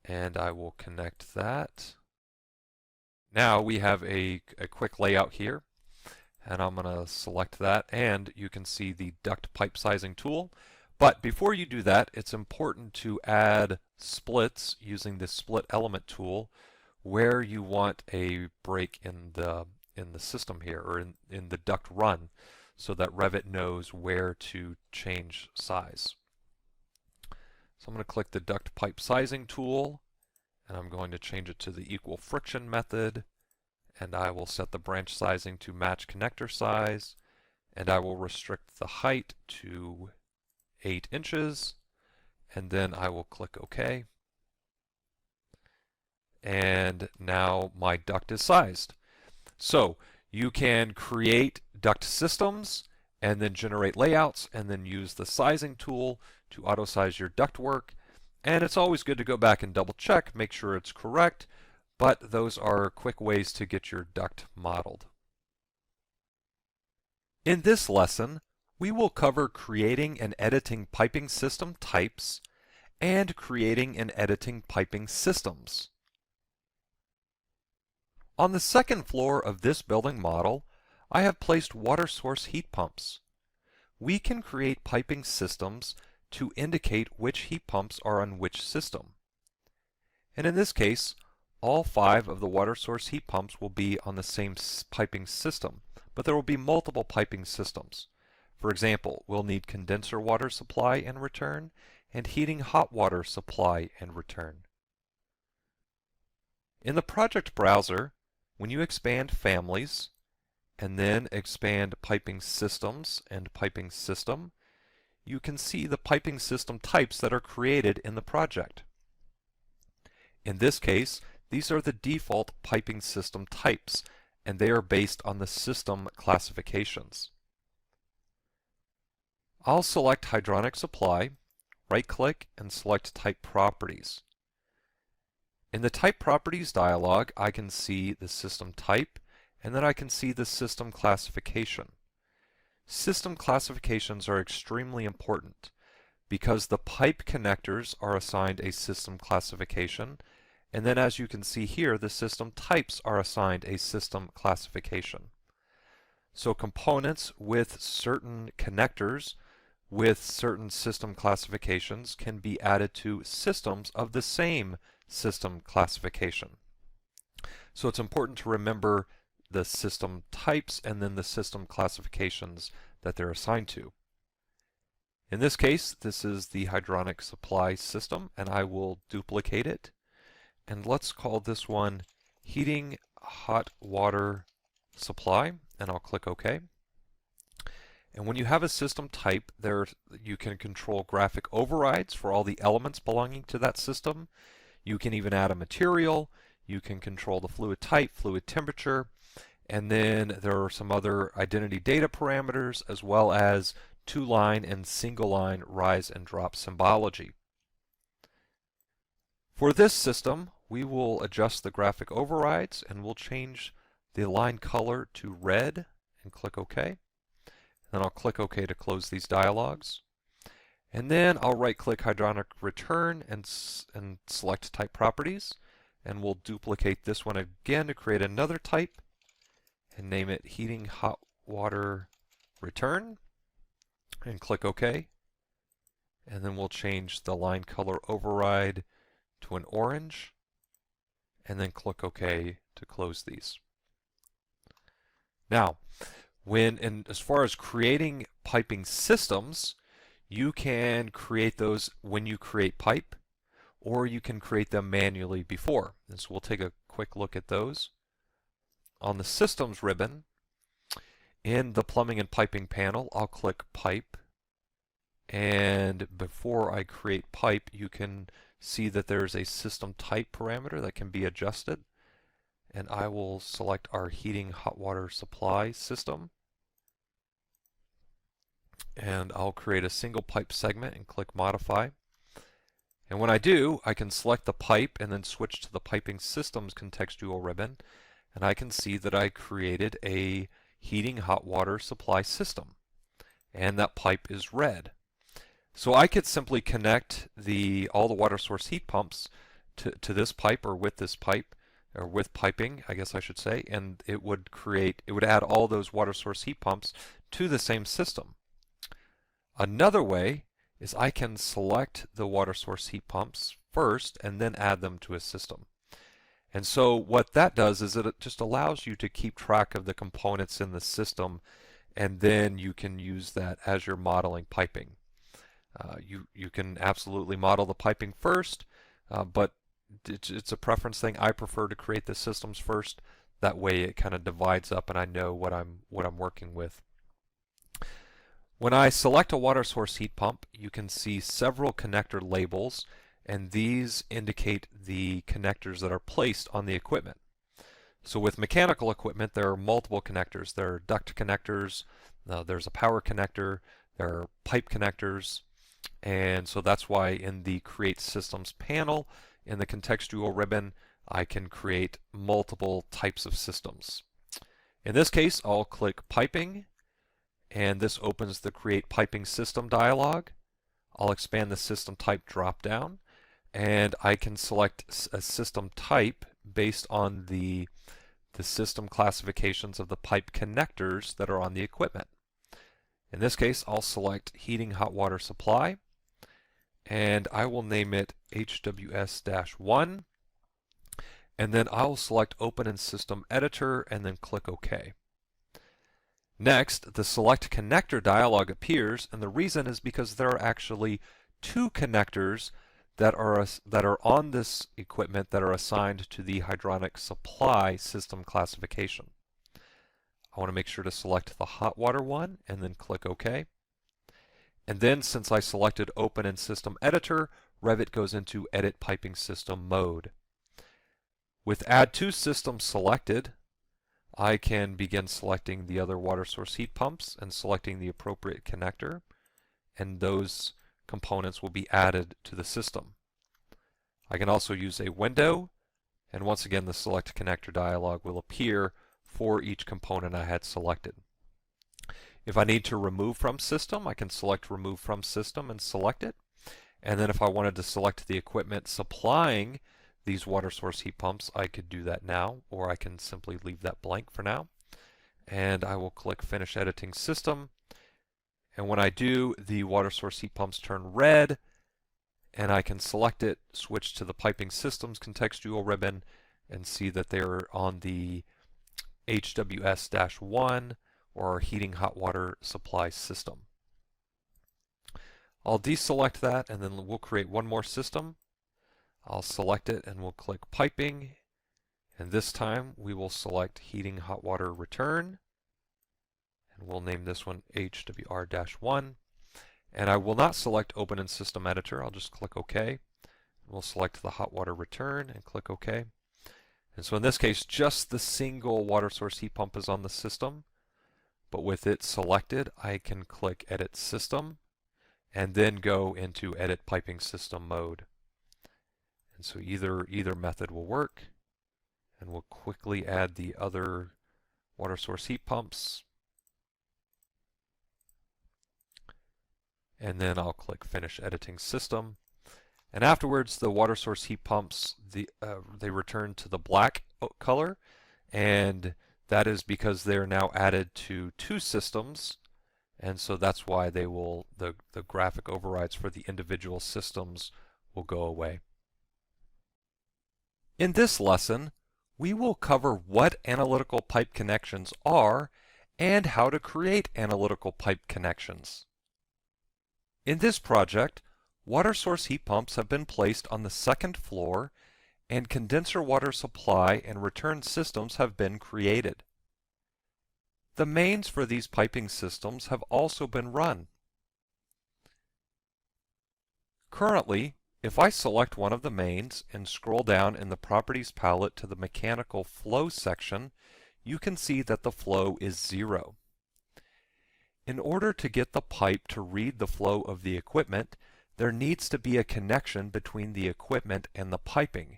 Speaker 1: and I will connect that. Now we have a quick layout here, and I'm going to select that, and you can see the duct pipe sizing tool. But before you do that, it's important to add splits using the split element tool where you want a break in the system here, or in the duct run, so that Revit knows where to change size. So I'm going to click the duct pipe sizing tool, and I'm going to change it to the equal friction method, and I will set the branch sizing to match connector size, and I will restrict the height to 8 inches, and then I will click OK. And now my duct is sized. So you can create duct systems and then generate layouts and then use the sizing tool to auto size your ductwork. And it's always good to go back and double check, make sure it's correct, but those are quick ways to get your duct modeled. In this lesson, we will cover creating and editing piping system types and creating and editing piping systems. On the second floor of this building model, I have placed water source heat pumps. We can create piping systems to indicate which heat pumps are on which system. And in this case, all 5 of the water source heat pumps will be on the same piping system, but there will be multiple piping systems. For example, we'll need condenser water supply and return, and heating hot water supply and return. In the project browser, when you expand families, and then expand piping systems and piping system, you can see the piping system types that are created in the project. In this case, these are the default piping system types, and they are based on the system classifications. I'll select hydronic supply, right-click and select Type Properties. In the Type Properties dialog, I can see the system type, and then I can see the system classification. System classifications are extremely important because the pipe connectors are assigned a system classification, and then as you can see here, the system types are assigned a system classification. So components with certain connectors with certain system classifications can be added to systems of the same system classification. So it's important to remember the system types and then the system classifications that they're assigned to. In this case, this is the hydronic supply system, and I will duplicate it. And let's call this one heating hot water supply, and I'll click OK. And when you have a system type, you can control graphic overrides for all the elements belonging to that system. You can even add a material. You can control the fluid type, fluid temperature, and then there are some other identity data parameters as well as two-line and single-line rise and drop symbology. For this system, we will adjust the graphic overrides and we'll change the line color to red and click OK. Then I'll click OK to close these dialogues. And then I'll right-click Hydronic Return and select Type Properties. And we'll duplicate this one again to create another type and name it Heating Hot Water Return. And click OK. And then we'll change the line color override to an orange. And then click OK to close these. Now, as far as creating piping systems, you can create those when you create pipe, or you can create them manually before. And so we'll take a quick look at those. On the Systems ribbon, in the Plumbing and Piping panel, I'll click Pipe. And before I create pipe, you can see that there's a system type parameter that can be adjusted. And I will select our heating hot water supply system. And I'll create a single pipe segment and click Modify. And when I do, I can select the pipe and then switch to the Piping Systems contextual ribbon. And I can see that I created a heating hot water supply system. And that pipe is red. So I could simply connect all the water source heat pumps to this pipe or with this pipe, or with piping, I guess I should say, and it would add all those water source heat pumps to the same system. Another way is I can select the water source heat pumps first and then add them to a system. And so what that does is it just allows you to keep track of the components in the system, and then you can use that as you're modeling piping. You can absolutely model the piping first, but it's a preference thing. I prefer to create the systems first. That way it kind of divides up and I know what I'm working with. When I select a water source heat pump, you can see several connector labels, and these indicate the connectors that are placed on the equipment. So with mechanical equipment, there are multiple connectors. There are duct connectors, there's a power connector, there are pipe connectors, and so that's why in the Create Systems panel, in the contextual ribbon, I can create multiple types of systems. In this case, I'll click Piping, and this opens the Create Piping System dialog. I'll expand the System Type drop-down, and I can select a system type based on the system classifications of the pipe connectors that are on the equipment. In this case, I'll select Heating Hot Water Supply, and I will name it HWS-1, and then I'll select Open in System Editor and then click OK. Next, the Select Connector dialog appears, and the reason is because there are actually two connectors that are on this equipment that are assigned to the hydronic supply system classification. I want to make sure to select the hot water one and then click OK. And then since I selected Open in System Editor, Revit goes into Edit Piping System mode. With Add to System selected, I can begin selecting the other water source heat pumps and selecting the appropriate connector, and those components will be added to the system. I can also use a window, and once again the Select Connector dialog will appear for each component I had selected. If I need to remove from system, I can select Remove from System and select it. And then if I wanted to select the equipment supplying these water source heat pumps, I could do that now, or I can simply leave that blank for now. And I will click Finish Editing System. And when I do, the water source heat pumps turn red, and I can select it, switch to the Piping Systems contextual ribbon, and see that they're on the HWS-1 or Heating Hot Water Supply System. I'll deselect that, and then we'll create one more system. I'll select it and we'll click Piping, and this time we will select Heating Hot Water Return, and we'll name this one HWR-1. And I will not select Open in System Editor, I'll just click OK. We'll select the Hot Water Return and click OK. And so in this case, just the single water source heat pump is on the system, but with it selected, I can click Edit System and then go into Edit Piping System mode. And so either method will work, and we'll quickly add the other water source heat pumps. And then I'll click Finish Editing System. And afterwards, the water source heat pumps, they return to the black color, and that is because they're now added to two systems, and so that's why they will, the graphic overrides for the individual systems will go away. In this lesson, we will cover what analytical pipe connections are and how to create analytical pipe connections. In this project, water source heat pumps have been placed on the second floor, and condenser water supply and return systems have been created. The mains for these piping systems have also been run. Currently, if I select one of the mains and scroll down in the Properties palette to the Mechanical Flow section, you can see that the flow is 0. In order to get the pipe to read the flow of the equipment, there needs to be a connection between the equipment and the piping.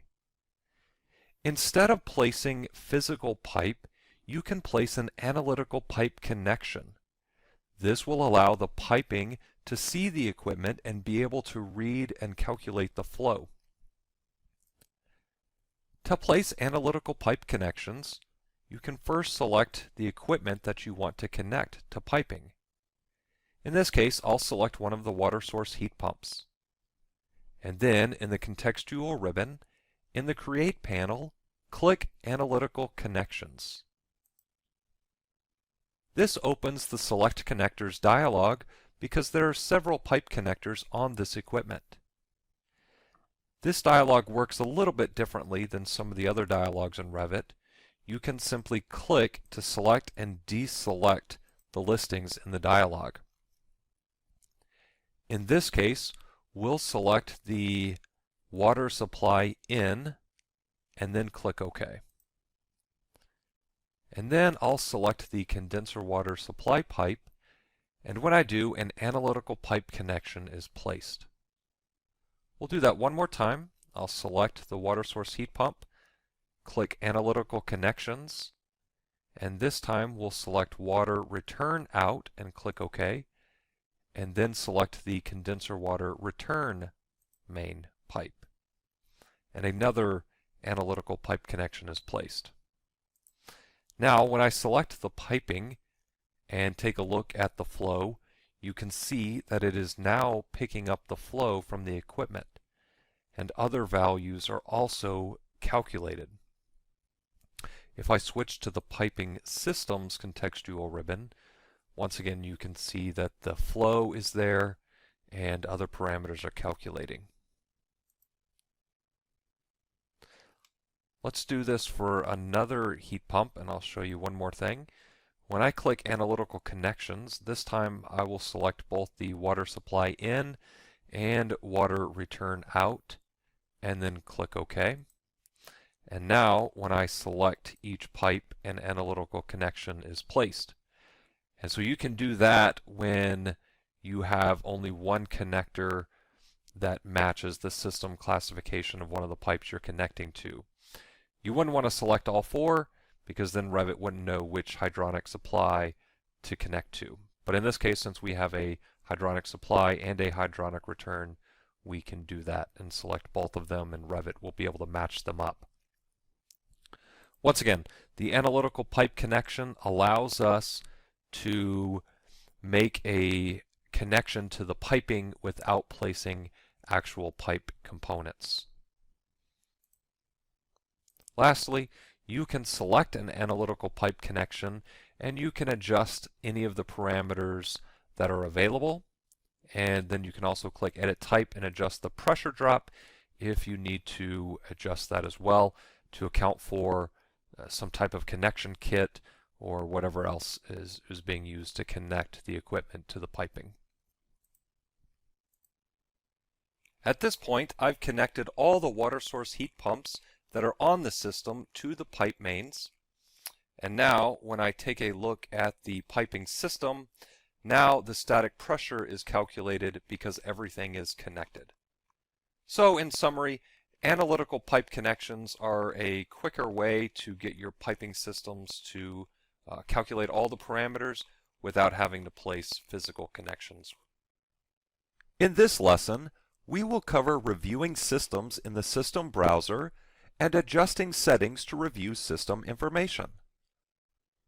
Speaker 1: Instead of placing physical pipe, you can place an analytical pipe connection. This will allow the piping to see the equipment and be able to read and calculate the flow. To place analytical pipe connections, you can first select the equipment that you want to connect to piping. In this case, I'll select one of the water source heat pumps. And then in the contextual ribbon, in the Create panel, click Analytical Connections. This opens the Select Connectors dialog because there are several pipe connectors on this equipment. This dialog works a little bit differently than some of the other dialogs in Revit. You can simply click to select and deselect the listings in the dialog. In this case, we'll select the water supply in and then click OK. And then I'll select the condenser water supply pipe, and when I do, an analytical pipe connection is placed. We'll do that one more time. I'll select the water source heat pump, click Analytical Connections, and this time we'll select Water Return Out and click OK, and then select the condenser water return main pipe. And another analytical pipe connection is placed. Now, when I select the piping and take a look at the flow, you can see that it is now picking up the flow from the equipment, and other values are also calculated. If I switch to the Piping Systems contextual ribbon, once again you can see that the flow is there and other parameters are calculating. Let's do this for another heat pump, and I'll show you one more thing. When I click Analytical Connections, this time I will select both the water supply in and water return out, and then click OK. And now, when I select each pipe, an analytical connection is placed. And so you can do that when you have only one connector that matches the system classification of one of the pipes you're connecting to. You wouldn't want to select all four because then Revit wouldn't know which hydronic supply to connect to. But in this case, since we have a hydronic supply and a hydronic return, we can do that and select both of them, and Revit will be able to match them up. Once again, the analytical pipe connection allows us to make a connection to the piping without placing actual pipe components. Lastly, you can select an analytical pipe connection and you can adjust any of the parameters that are available, and then you can also click Edit Type and adjust the pressure drop if you need to adjust that as well to account for some type of connection kit or whatever else is being used to connect the equipment to the piping. At this point, I've connected all the water source heat pumps that are on the system to the pipe mains. And now, when I take a look at the piping system, now the static pressure is calculated because everything is connected. So, in summary, analytical pipe connections are a quicker way to get your piping systems to calculate all the parameters without having to place physical connections. In this lesson, we will cover reviewing systems in the system browser and adjusting settings to review system information.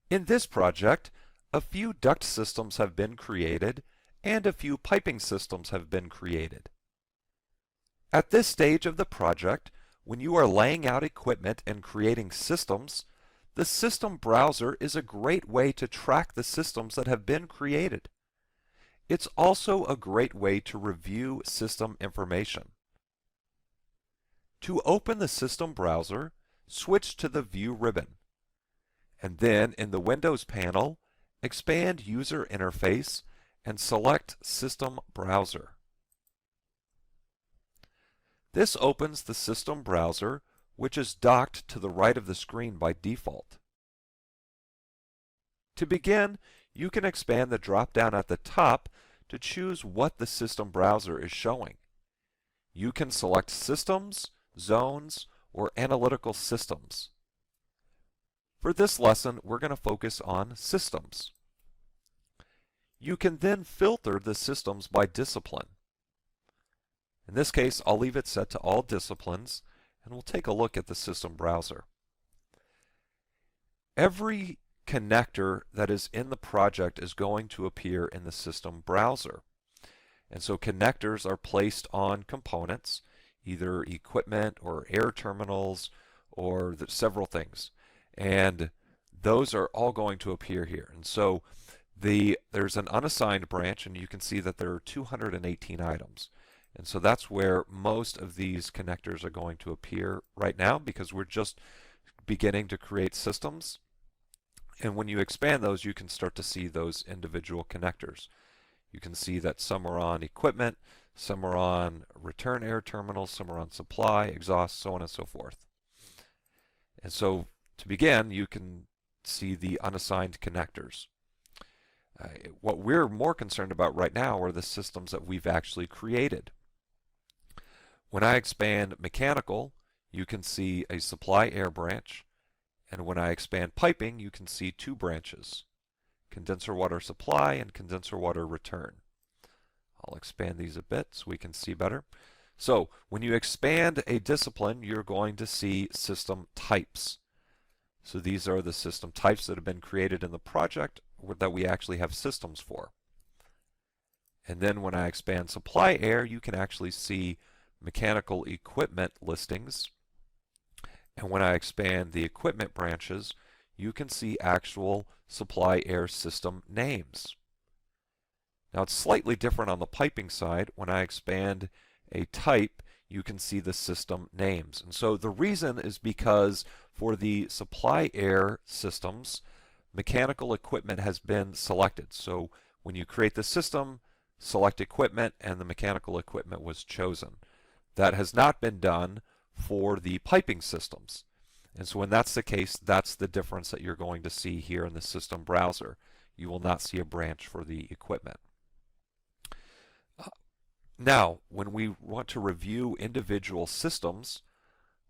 Speaker 1: In this project, a few duct systems have been created and a few piping systems have been created. At this stage of the project, when you are laying out equipment and creating systems, the system browser is a great way to track the systems that have been created. It's also a great way to review system information. To open the system browser, switch to the View ribbon, and then in the Windows panel, expand User Interface and select System Browser. This opens the system browser, which is docked to the right of the screen by default. To begin, you can expand the drop-down at the top to choose what the system browser is showing. You can select Systems, Zones, or Analytical Systems. For this lesson, we're going to focus on Systems. You can then filter the systems by discipline. In this case, I'll leave it set to all disciplines, and we'll take a look at the system browser. Every connector that is in the project is going to appear in the system browser. And so connectors are placed on components, either equipment or air terminals or several things. And those are all going to appear here. And so there's an unassigned branch, and you can see that there are 218 items. And so that's where most of these connectors are going to appear right now because we're just beginning to create systems. And when you expand those, you can start to see those individual connectors. You can see that some are on equipment, some are on return air terminals, some are on supply, exhaust, so on and so forth. And so to begin, you can see the unassigned connectors. What we're more concerned about right now are the systems that we've actually created. When I expand mechanical, you can see a supply air branch, and when I expand piping, you can see two branches, condenser water supply and condenser water return. I'll expand these a bit so we can see better. So when you expand a discipline, you're going to see system types. So these are the system types that have been created in the project that we actually have systems for. And then when I expand supply air, you can actually see mechanical equipment listings. And when I expand the equipment branches, you can see actual supply air system names. Now it's slightly different on the piping side. When I expand a type, you can see the system names. And so the reason is because for the supply air systems, mechanical equipment has been selected. So when you create the system, select equipment, and the mechanical equipment was chosen. That has not been done for the piping systems. And so when that's the case, that's the difference that you're going to see here in the system browser. You will not see a branch for the equipment. Now, when we want to review individual systems,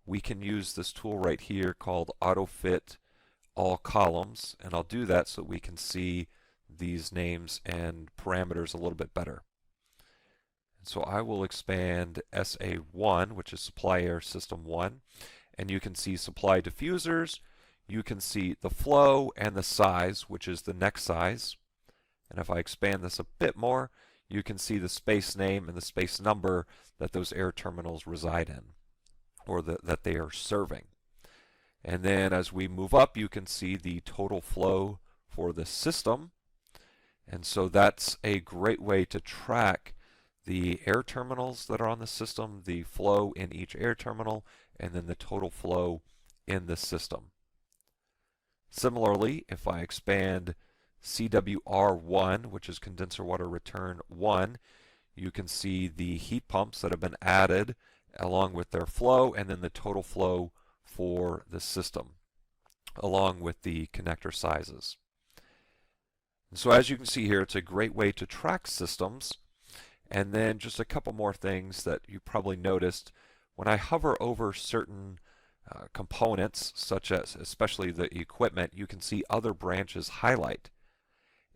Speaker 1: we can use this tool right here called Autofit all columns, and I'll do that so we can see these names and parameters a little bit better. And so I will expand SA1, which is Supply Air System 1, and you can see supply diffusers, you can see the flow and the size, which is the neck size. And if I expand this a bit more, you can see the space name and the space number that those air terminals reside in, or that they are serving. And then as we move up, you can see the total flow for the system. And so that's a great way to track the air terminals that are on the system, the flow in each air terminal, and then the total flow in the system. Similarly, if I expand CWR1, which is condenser water return 1, you can see the heat pumps that have been added along with their flow, and then the total flow for the system, along with the connector sizes. And so as you can see here, it's a great way to track systems. And then just a couple more things that you probably noticed. When I hover over certain components, such as especially the equipment, you can see other branches highlight.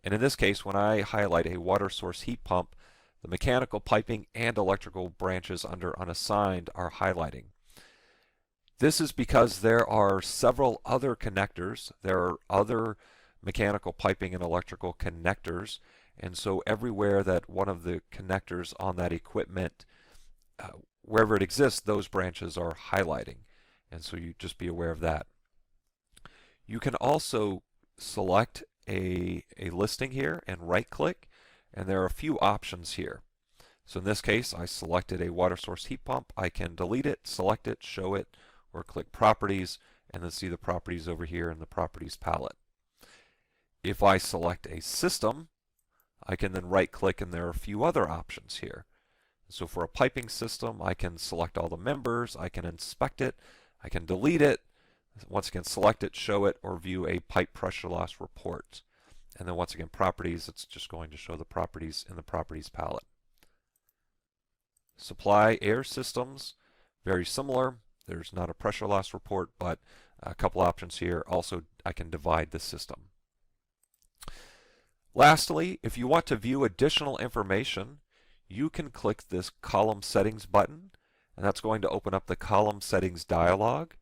Speaker 1: And in this case, when I highlight a water source heat pump, the mechanical piping and electrical branches under unassigned are highlighting. This is because there are several other connectors. There are other mechanical piping and electrical connectors, and so everywhere that one of the connectors on that equipment, wherever it exists, those branches are highlighting, and so you just be aware of that. You can also select a listing here and right click, and there are a few options here. So in this case, I selected a water source heat pump. I can delete it, select it, show it, or click Properties, and then see the properties over here in the Properties palette. If I select a system, I can then right click, and there are a few other options here. So for a piping system, I can select all the members, I can inspect it, I can delete it, once again select it, show it, or view a pipe pressure loss report. And then once again Properties, it's just going to show the properties in the Properties palette. Supply air systems, very similar. There's not a pressure loss report, but a couple options here. Also, I can divide the system. Lastly, if you want to view additional information, you can click this Column Settings button, and that's going to open up the Column Settings dialog.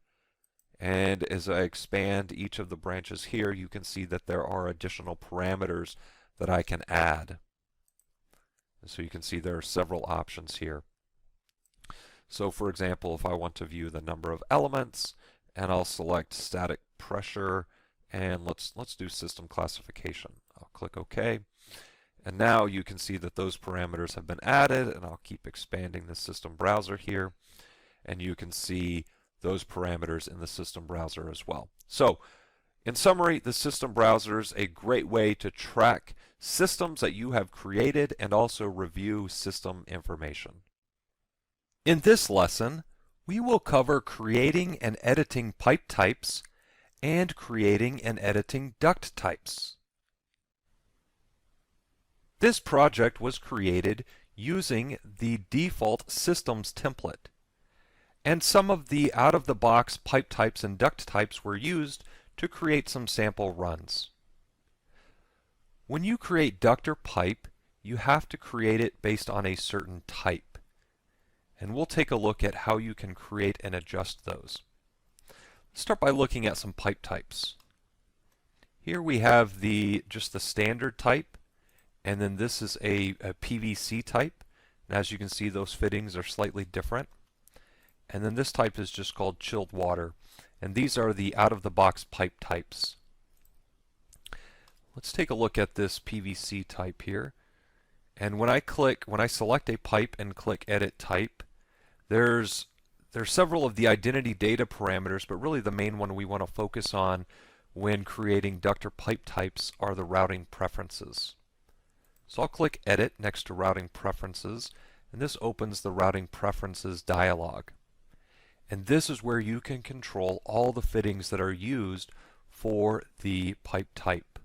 Speaker 1: And as I expand each of the branches here, you can see that there are additional parameters that I can add. And so you can see there are several options here. So for example, if I want to view the number of elements, and I'll select static pressure, and let's do system classification. I'll click OK. And now you can see that those parameters have been added, and I'll keep expanding the system browser here, and you can see those parameters in the system browser as well. So in summary, the system browser is a great way to track systems that you have created and also review system information. In this lesson, we will cover creating and editing pipe types and creating and editing duct types. This project was created using the default systems template, and some of the out-of-the-box pipe types and duct types were used to create some sample runs. When you create duct or pipe, you have to create it based on a certain type. And we'll take a look at how you can create and adjust those. Let's start by looking at some pipe types. Here we have just the standard type, and then this is a PVC type. And as you can see, those fittings are slightly different. And then this type is just called chilled water. And these are the out-of-the-box pipe types. Let's take a look at this PVC type here. And when I select a pipe and click Edit Type, there's several of the identity data parameters, but really the main one we want to focus on when creating duct or pipe types are the routing preferences. So I'll click Edit next to Routing Preferences, and this opens the Routing Preferences dialog. And this is where you can control all the fittings that are used for the pipe type.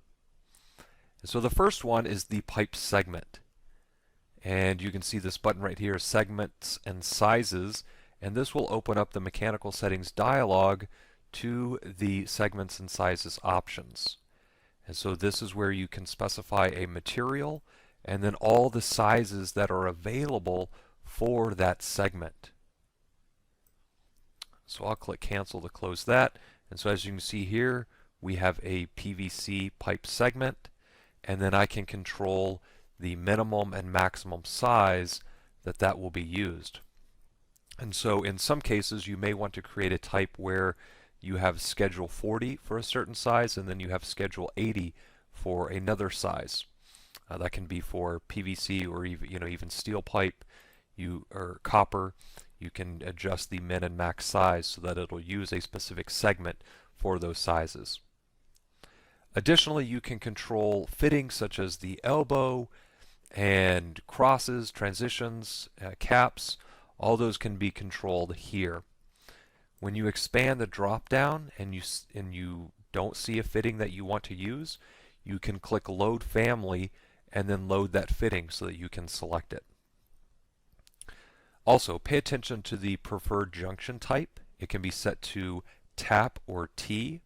Speaker 1: And so the first one is the pipe segment. And you can see this button right here, Segments and Sizes, and this will open up the Mechanical Settings dialog to the Segments and Sizes options. And so this is where you can specify a material and then all the sizes that are available for that segment. So I'll click Cancel to close that. And so as you can see here, we have a PVC pipe segment, and then I can control the minimum and maximum size that will be used. And so in some cases you may want to create a type where you have schedule 40 for a certain size and then you have schedule 80 for another size. That can be for PVC or even steel pipe or copper. You can adjust the min and max size so that it'll use a specific segment for those sizes. Additionally, you can control fittings such as the elbow and crosses, transitions, caps. All those can be controlled here. When you expand the drop down and you don't see a fitting that you want to use, you can click Load Family and then load that fitting so that you can select it. Also, pay attention to the preferred junction type. It can be set to tap or T,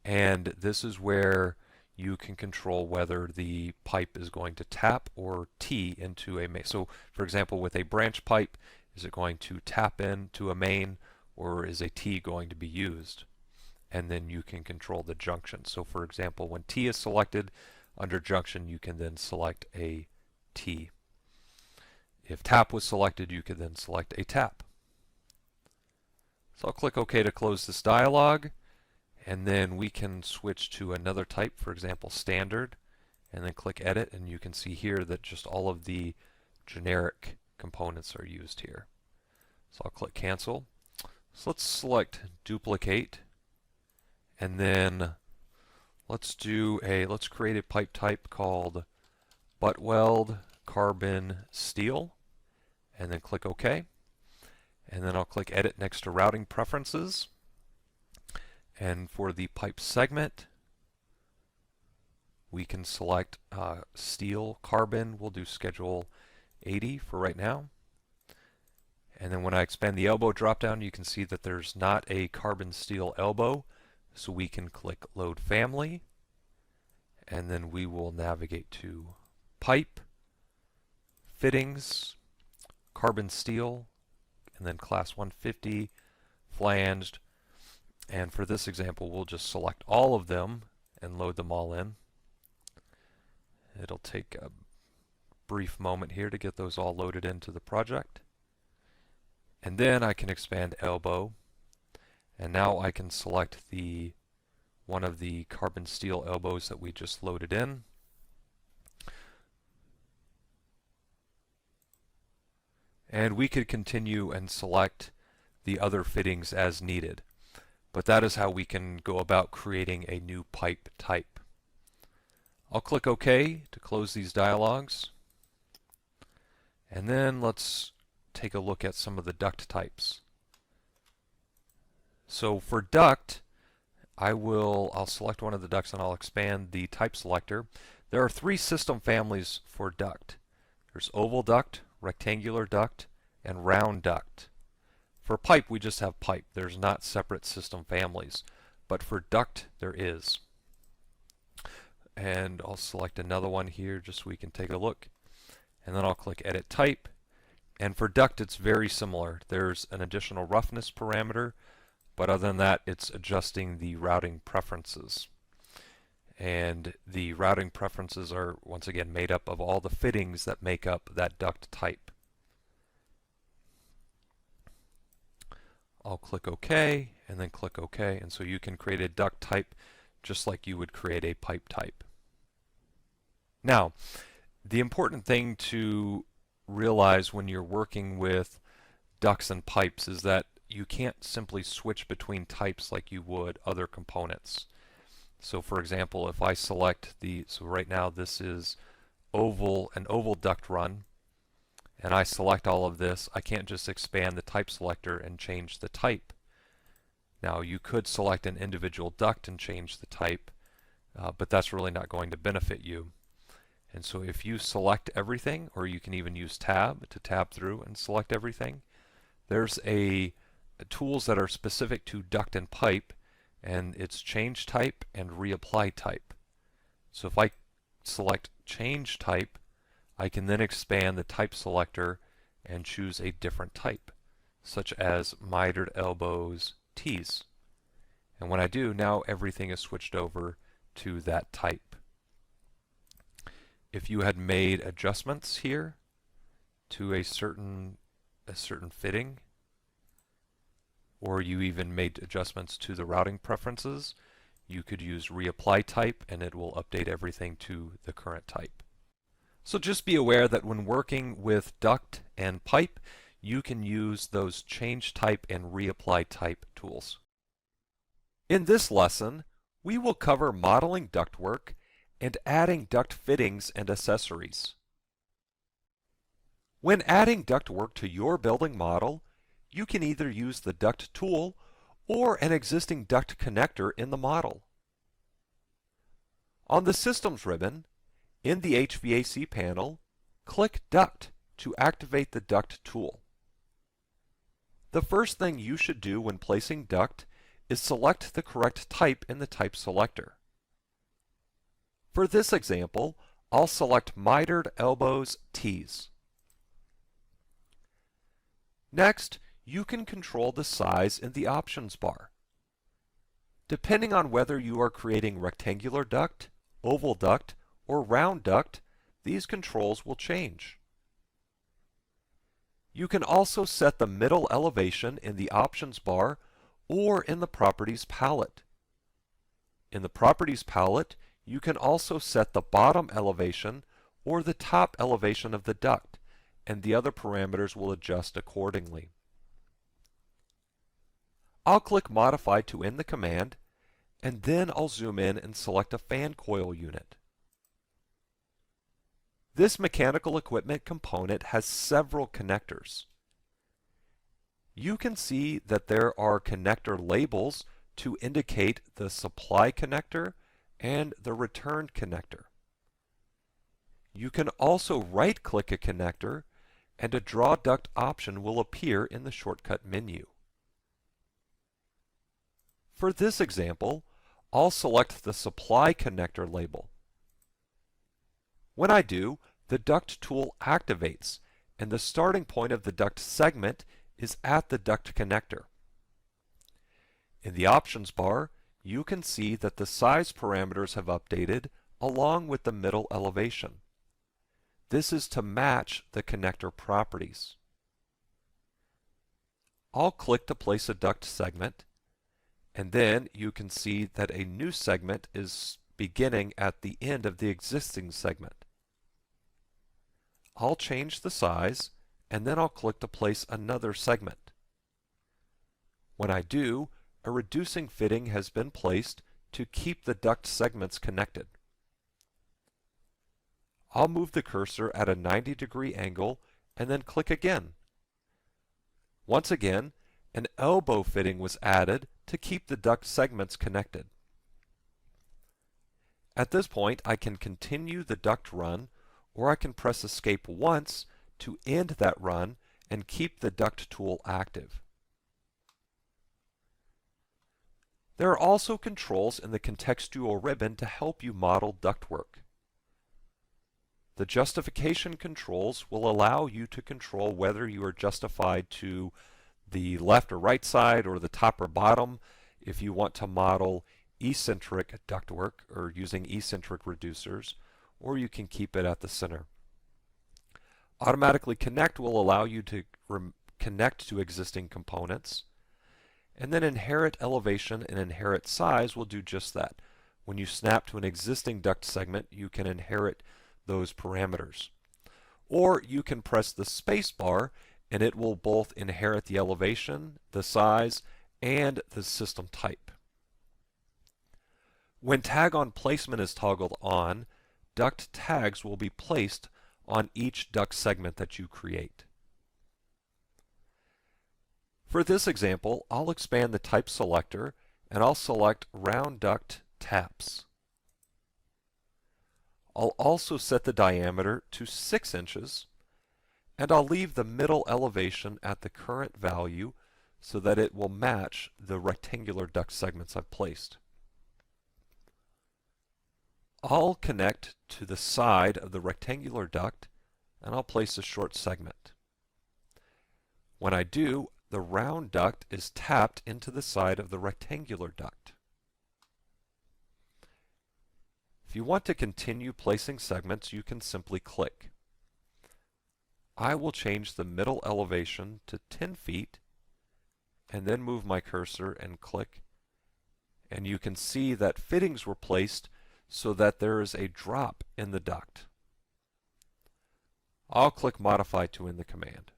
Speaker 1: and this is where you can control whether the pipe is going to tap or T into a main. So for example, with a branch pipe, is it going to tap into a main or is a T going to be used? And then you can control the junction. So for example, when T is selected under junction, you can then select a T. If tap was selected, you could then select a tap. So I'll click OK to close this dialog, and then we can switch to another type, for example standard, and then click Edit, and you can see here that just all of the generic components are used here. So I'll click Cancel. So let's select Duplicate, and then let's create a pipe type called butt weld carbon steel, and then click OK. And then I'll click Edit next to Routing Preferences. And for the pipe segment, we can select steel carbon. We'll do schedule 80 for right now. And then when I expand the elbow drop-down, you can see that there's not a carbon steel elbow. So we can click Load Family, and then we will navigate to Pipe, Fittings, Carbon Steel, and then Class 150, Flanged. And for this example, we'll just select all of them and load them all in. It'll take a brief moment here to get those all loaded into the project. And then I can expand elbow. And now I can select one of the carbon steel elbows that we just loaded in. And we could continue and select the other fittings as needed. But that is how we can go about creating a new pipe type. I'll click OK to close these dialogues. And then let's take a look at some of the duct types. So for duct, I'll select one of the ducts and I'll expand the type selector. There are 3 system families for duct. There's oval duct, rectangular duct, and round duct. For pipe, we just have pipe. There's not separate system families. But for duct, there is. And I'll select another one here just so we can take a look. And then I'll click Edit Type. And for duct, it's very similar. There's an additional roughness parameter, but other than that, it's adjusting the routing preferences. And the routing preferences are, once again, made up of all the fittings that make up that duct type. I'll click OK, and then click OK, and so you can create a duct type just like you would create a pipe type. Now, the important thing to realize when you're working with ducts and pipes is that you can't simply switch between types like you would other components. So for example, if I select so right now this is an oval duct run, and I select all of this, I can't just expand the type selector and change the type. Now you could select an individual duct and change the type, but that's really not going to benefit you. And so if you select everything, or you can even use tab to tab through and select everything, there's tools that are specific to duct and pipe, and it's change type and reapply type. So if I select change type, I can then expand the type selector and choose a different type, such as mitered elbows T's. And when I do, now everything is switched over to that type. If you had made adjustments here to a certain fitting, or you even made adjustments to the routing preferences, you could use reapply type and it will update everything to the current type. So just be aware that when working with duct and pipe, you can use those change type and reapply type tools. In this lesson, we will cover modeling ductwork and adding duct fittings and accessories. When adding ductwork to your building model, you can either use the duct tool or an existing duct connector in the model. On the Systems ribbon, in the HVAC panel, click Duct to activate the duct tool. The first thing you should do when placing duct is select the correct type in the type selector. For this example, I'll select mitered elbows T's. Next, you can control the size in the options bar. Depending on whether you are creating rectangular duct, oval duct, or round duct, these controls will change. You can also set the middle elevation in the options bar or in the Properties palette. In the Properties palette, you can also set the bottom elevation or the top elevation of the duct, and the other parameters will adjust accordingly. I'll click Modify to end the command, and then I'll zoom in and select a fan coil unit. This mechanical equipment component has several connectors. You can see that there are connector labels to indicate the supply connector and the return connector. You can also right-click a connector and a Draw Duct option will appear in the shortcut menu. For this example, I'll select the Supply Connector label. When I do, the Duct tool activates, and the starting point of the duct segment is at the duct connector. In the options bar, you can see that the size parameters have updated along with the middle elevation. This is to match the connector properties. I'll click to place a duct segment, and then you can see that a new segment is beginning at the end of the existing segment. I'll change the size, and then I'll click to place another segment. When I do, a reducing fitting has been placed to keep the duct segments connected. I'll move the cursor at a 90-degree angle and then click again. Once again, an elbow fitting was added to keep the duct segments connected. At this point, I can continue the duct run, or I can press Escape once to end that run and keep the duct tool active. There are also controls in the contextual ribbon to help you model ductwork. The Justification Controls will allow you to control whether you are justified to the left or right side or the top or bottom if you want to model eccentric ductwork or using eccentric reducers, or you can keep it at the center. Automatically Connect will allow you to connect to existing components, and then Inherit Elevation and Inherit Size will do just that. When you snap to an existing duct segment, you can inherit those parameters. Or you can press the space bar and it will both inherit the elevation, the size, and the system type. When Tag on Placement is toggled on, duct tags will be placed on each duct segment that you create. For this example, I'll expand the type selector and I'll select Round Duct Taps. I'll also set the diameter to 6 inches, and I'll leave the middle elevation at the current value so that it will match the rectangular duct segments I've placed. I'll connect to the side of the rectangular duct, and I'll place a short segment. When I do, the round duct is tapped into the side of the rectangular duct. If you want to continue placing segments, you can simply click. I will change the middle elevation to 10 feet and then move my cursor and click, and you can see that fittings were placed so that there is a drop in the duct. I'll click Modify to end the command.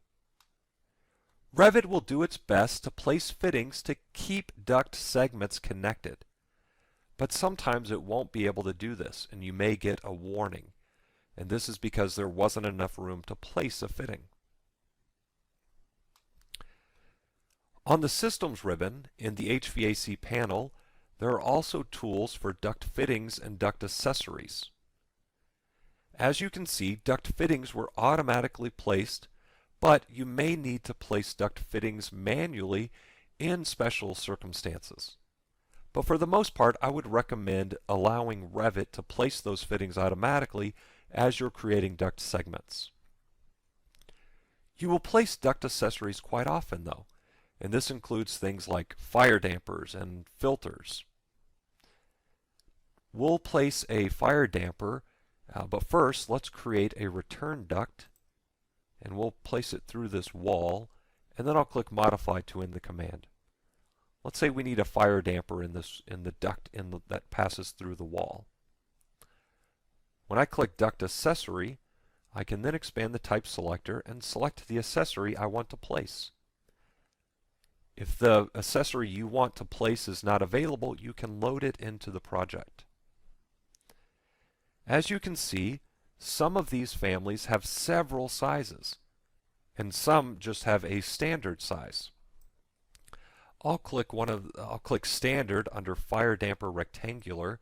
Speaker 1: Revit will do its best to place fittings to keep duct segments connected, but sometimes it won't be able to do this, and you may get a warning, and this is because there wasn't enough room to place a fitting. On the Systems ribbon in the HVAC panel, there are also tools for duct fittings and duct accessories. As you can see, duct fittings were automatically placed, but you may need to place duct fittings manually in special circumstances. But for the most part, I would recommend allowing Revit to place those fittings automatically as you're creating duct segments. You will place duct accessories quite often though, and this includes things like fire dampers and filters. We'll place a fire damper, but first let's create a return duct, and we'll place it through this wall, and then I'll click Modify to end the command. Let's say we need a fire damper in the duct that passes through the wall. When I click Duct Accessory, I can then expand the type selector and select the accessory I want to place. If the accessory you want to place is not available, you can load it into the project. As you can see, some of these families have several sizes, and some just have a standard size. I'll click Standard under Fire Damper Rectangular,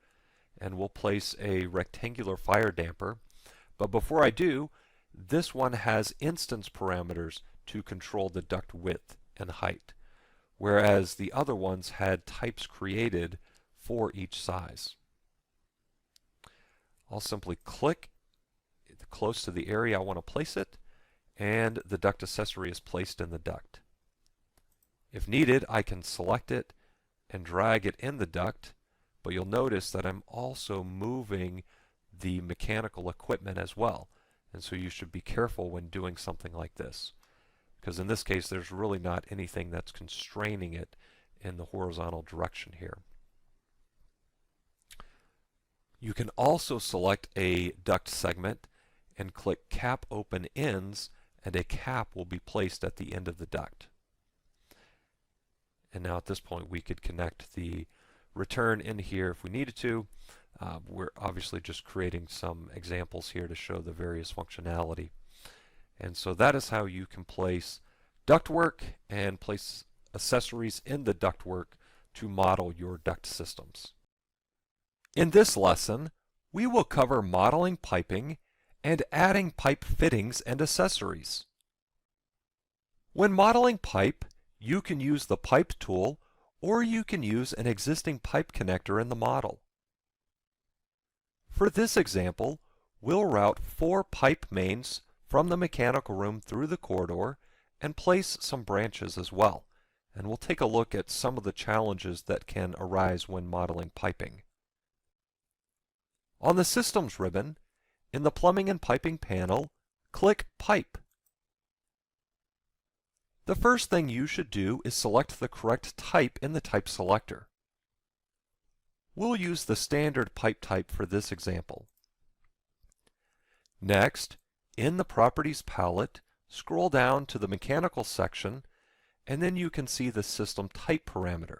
Speaker 1: and we'll place a rectangular fire damper. But before I do, this one has instance parameters to control the duct width and height, whereas the other ones had types created for each size. I'll simply click close to the area I want to place it, and the duct accessory is placed in the duct. If needed, I can select it and drag it in the duct, but you'll notice that I'm also moving the mechanical equipment as well, and so you should be careful when doing something like this, because in this case there's really not anything that's constraining it in the horizontal direction here. You can also select a duct segment and click Cap Open Ends, and a cap will be placed at the end of the duct. And now at this point we could connect the return in here if we needed to. We're obviously just creating some examples here to show the various functionality. And so that is how you can place ductwork and place accessories in the ductwork to model your duct systems. In this lesson, we will cover modeling piping and adding pipe fittings and accessories. When modeling pipe, you can use the pipe tool, or you can use an existing pipe connector in the model. For this example, we'll route 4 pipe mains from the mechanical room through the corridor and place some branches as well. And we'll take a look at some of the challenges that can arise when modeling piping. On the Systems ribbon, in the Plumbing and Piping panel, click Pipe. The first thing you should do is select the correct type in the type selector. We'll use the standard pipe type for this example. Next, in the Properties palette, scroll down to the Mechanical section, and then you can see the System Type parameter.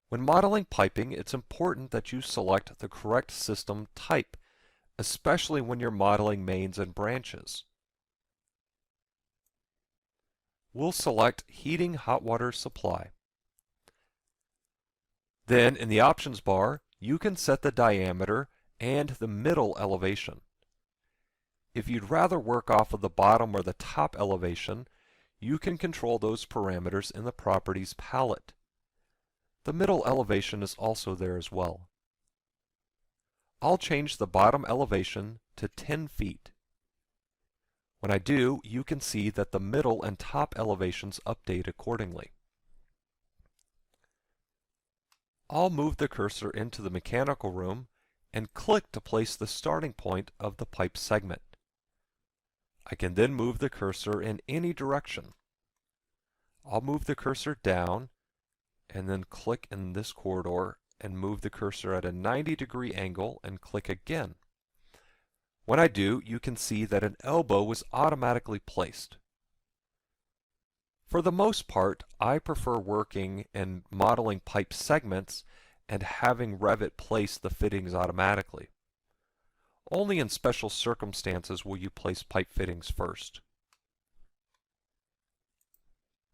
Speaker 1: When modeling piping, it's important that you select the correct system type, especially when you're modeling mains and branches. We'll select Heating Hot Water Supply. Then in the options bar, you can set the diameter and the middle elevation. If you'd rather work off of the bottom or the top elevation, you can control those parameters in the Properties palette. The middle elevation is also there as well. I'll change the bottom elevation to 10 feet. When I do, you can see that the middle and top elevations update accordingly. I'll move the cursor into the mechanical room and click to place the starting point of the pipe segment. I can then move the cursor in any direction. I'll move the cursor down and then click in this corridor and move the cursor at a 90-degree angle and click again. When I do, you can see that an elbow was automatically placed. For the most part, I prefer working and modeling pipe segments and having Revit place the fittings automatically. Only in special circumstances will you place pipe fittings first.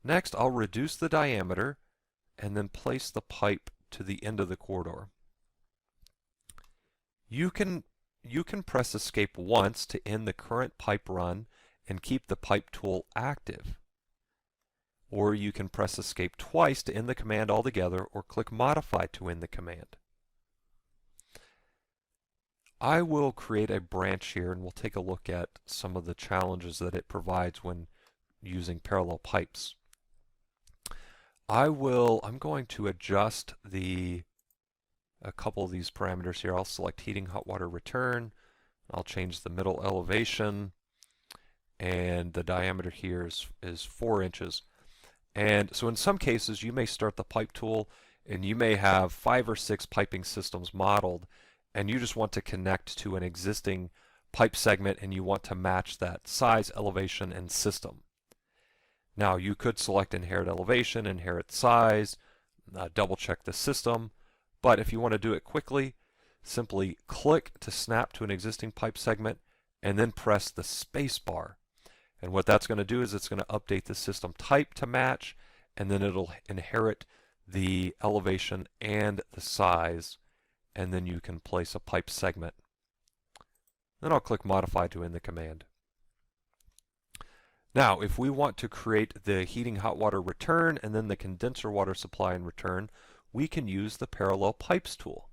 Speaker 1: Next, I'll reduce the diameter and then place the pipe to the end of the corridor. You can press Escape once to end the current pipe run and keep the pipe tool active. Or you can press Escape twice to end the command altogether, or click Modify to end the command. I will create a branch here and we'll take a look at some of the challenges that it provides when using parallel pipes. I'm going to adjust a couple of these parameters here. I'll select heating hot water return. I'll change the middle elevation, and the diameter here is 4 inches. And so in some cases you may start the pipe tool and you may have 5 or 6 piping systems modeled, and you just want to connect to an existing pipe segment and you want to match that size, elevation, and system. Now you could select inherit elevation, inherit size, double check the system, but if you want to do it quickly, simply click to snap to an existing pipe segment and then press the space bar. And what that's going to do is it's going to update the system type to match, and then it'll inherit the elevation and the size, and then you can place a pipe segment. Then I'll click Modify to end the command. Now, if we want to create the heating hot water return and then the condenser water supply and return, we can use the Parallel Pipes tool.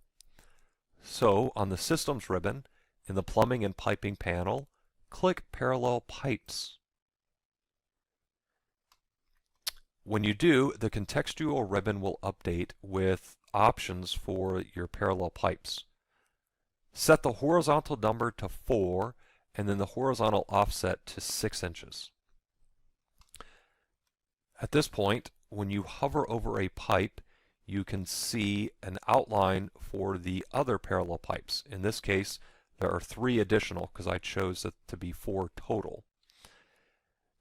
Speaker 1: So, on the Systems ribbon, in the Plumbing and Piping panel, click Parallel Pipes. When you do, the contextual ribbon will update with options for your parallel pipes. Set the horizontal number to 4 and then the horizontal offset to 6 inches. At this point, when you hover over a pipe, you can see an outline for the other parallel pipes. In this case, there are 3 additional because I chose it to be 4 total.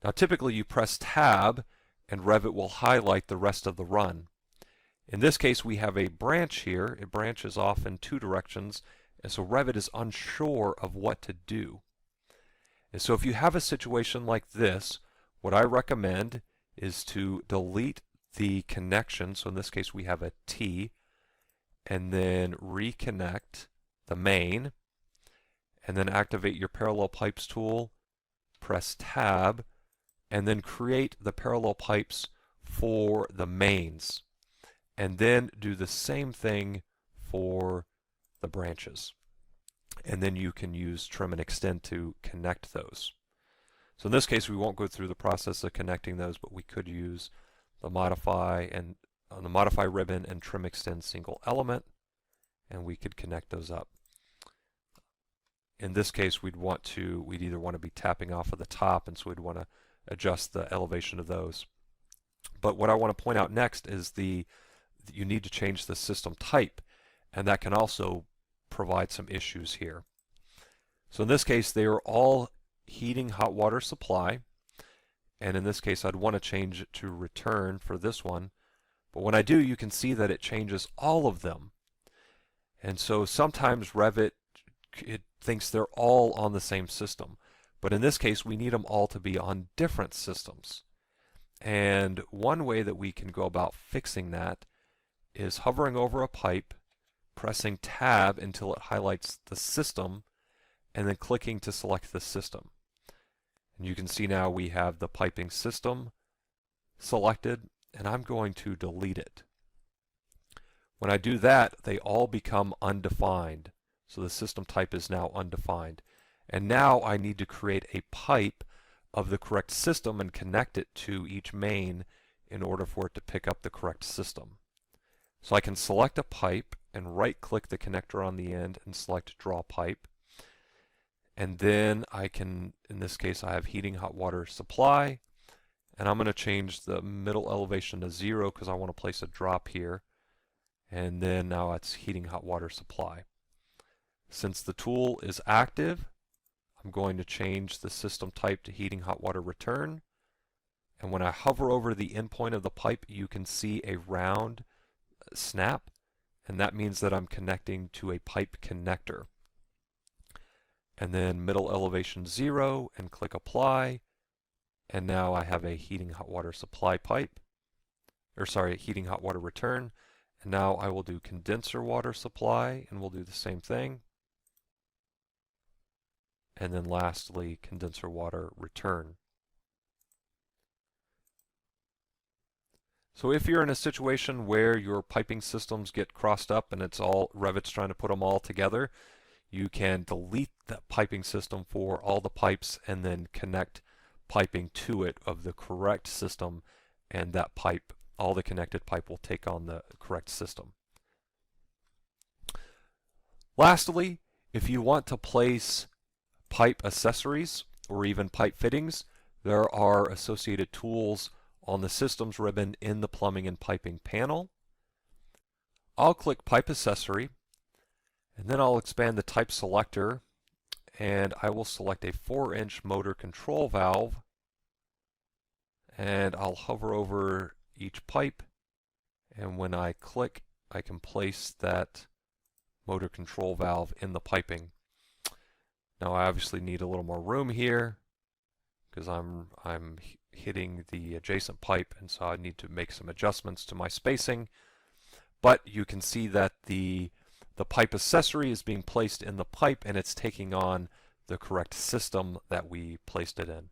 Speaker 1: Now typically you press Tab and Revit will highlight the rest of the run. In this case we have a branch here. It branches off in 2 directions, and so Revit is unsure of what to do. And so if you have a situation like this, what I recommend is to delete the connection. So in this case we have a T, and then reconnect the main, and then activate your Parallel Pipes tool, press Tab, and then create the parallel pipes for the mains. And then do the same thing for the branches. And then you can use Trim and Extend to connect those. So in this case we won't go through the process of connecting those, but we could use the Modify and on the Modify ribbon and Trim Extend Single Element, and we could connect those up. In this case we'd either want to be tapping off of the top, and so we'd want to adjust the elevation of those. But what I want to point out next is you need to change the system type, and that can also provide some issues here. So in this case they are all heating hot water supply, and in this case I'd want to change it to return for this one, but when I do you can see that it changes all of them. And so sometimes Revit thinks they're all on the same system. But in this case, we need them all to be on different systems. And one way that we can go about fixing that is hovering over a pipe, pressing Tab until it highlights the system, and then clicking to select the system. And you can see now we have the piping system selected, and I'm going to delete it. When I do that, they all become undefined. So the system type is now undefined. And now I need to create a pipe of the correct system and connect it to each main in order for it to pick up the correct system. So I can select a pipe and right-click the connector on the end and select Draw Pipe. And then I can, in this case, I have heating hot water supply, and I'm going to change the middle elevation to 0 because I want to place a drop here. And then now it's heating hot water supply. Since the tool is active, I'm going to change the system type to heating hot water return. And when I hover over the endpoint of the pipe, you can see a round snap, and that means that I'm connecting to a pipe connector. And then middle elevation 0 and click apply, and now I have a heating hot water supply pipe, heating hot water return. And now I will do condenser water supply, and we'll do the same thing. And then lastly, condenser water return. So if you're in a situation where your piping systems get crossed up and it's all Revit's trying to put them all together, you can delete the piping system for all the pipes and then connect piping to it of the correct system, and that pipe, all the connected pipe, will take on the correct system. Lastly, if you want to place pipe accessories or even pipe fittings, there are associated tools on the Systems ribbon in the Plumbing and Piping panel. I'll click Pipe Accessory, and then I'll expand the type selector, and I will select a 4-inch motor control valve, and I'll hover over each pipe, and when I click, I can place that motor control valve in the piping. Now I obviously need a little more room here because I'm hitting the adjacent pipe, and so I need to make some adjustments to my spacing. But you can see that the pipe accessory is being placed in the pipe, and it's taking on the correct system that we placed it in.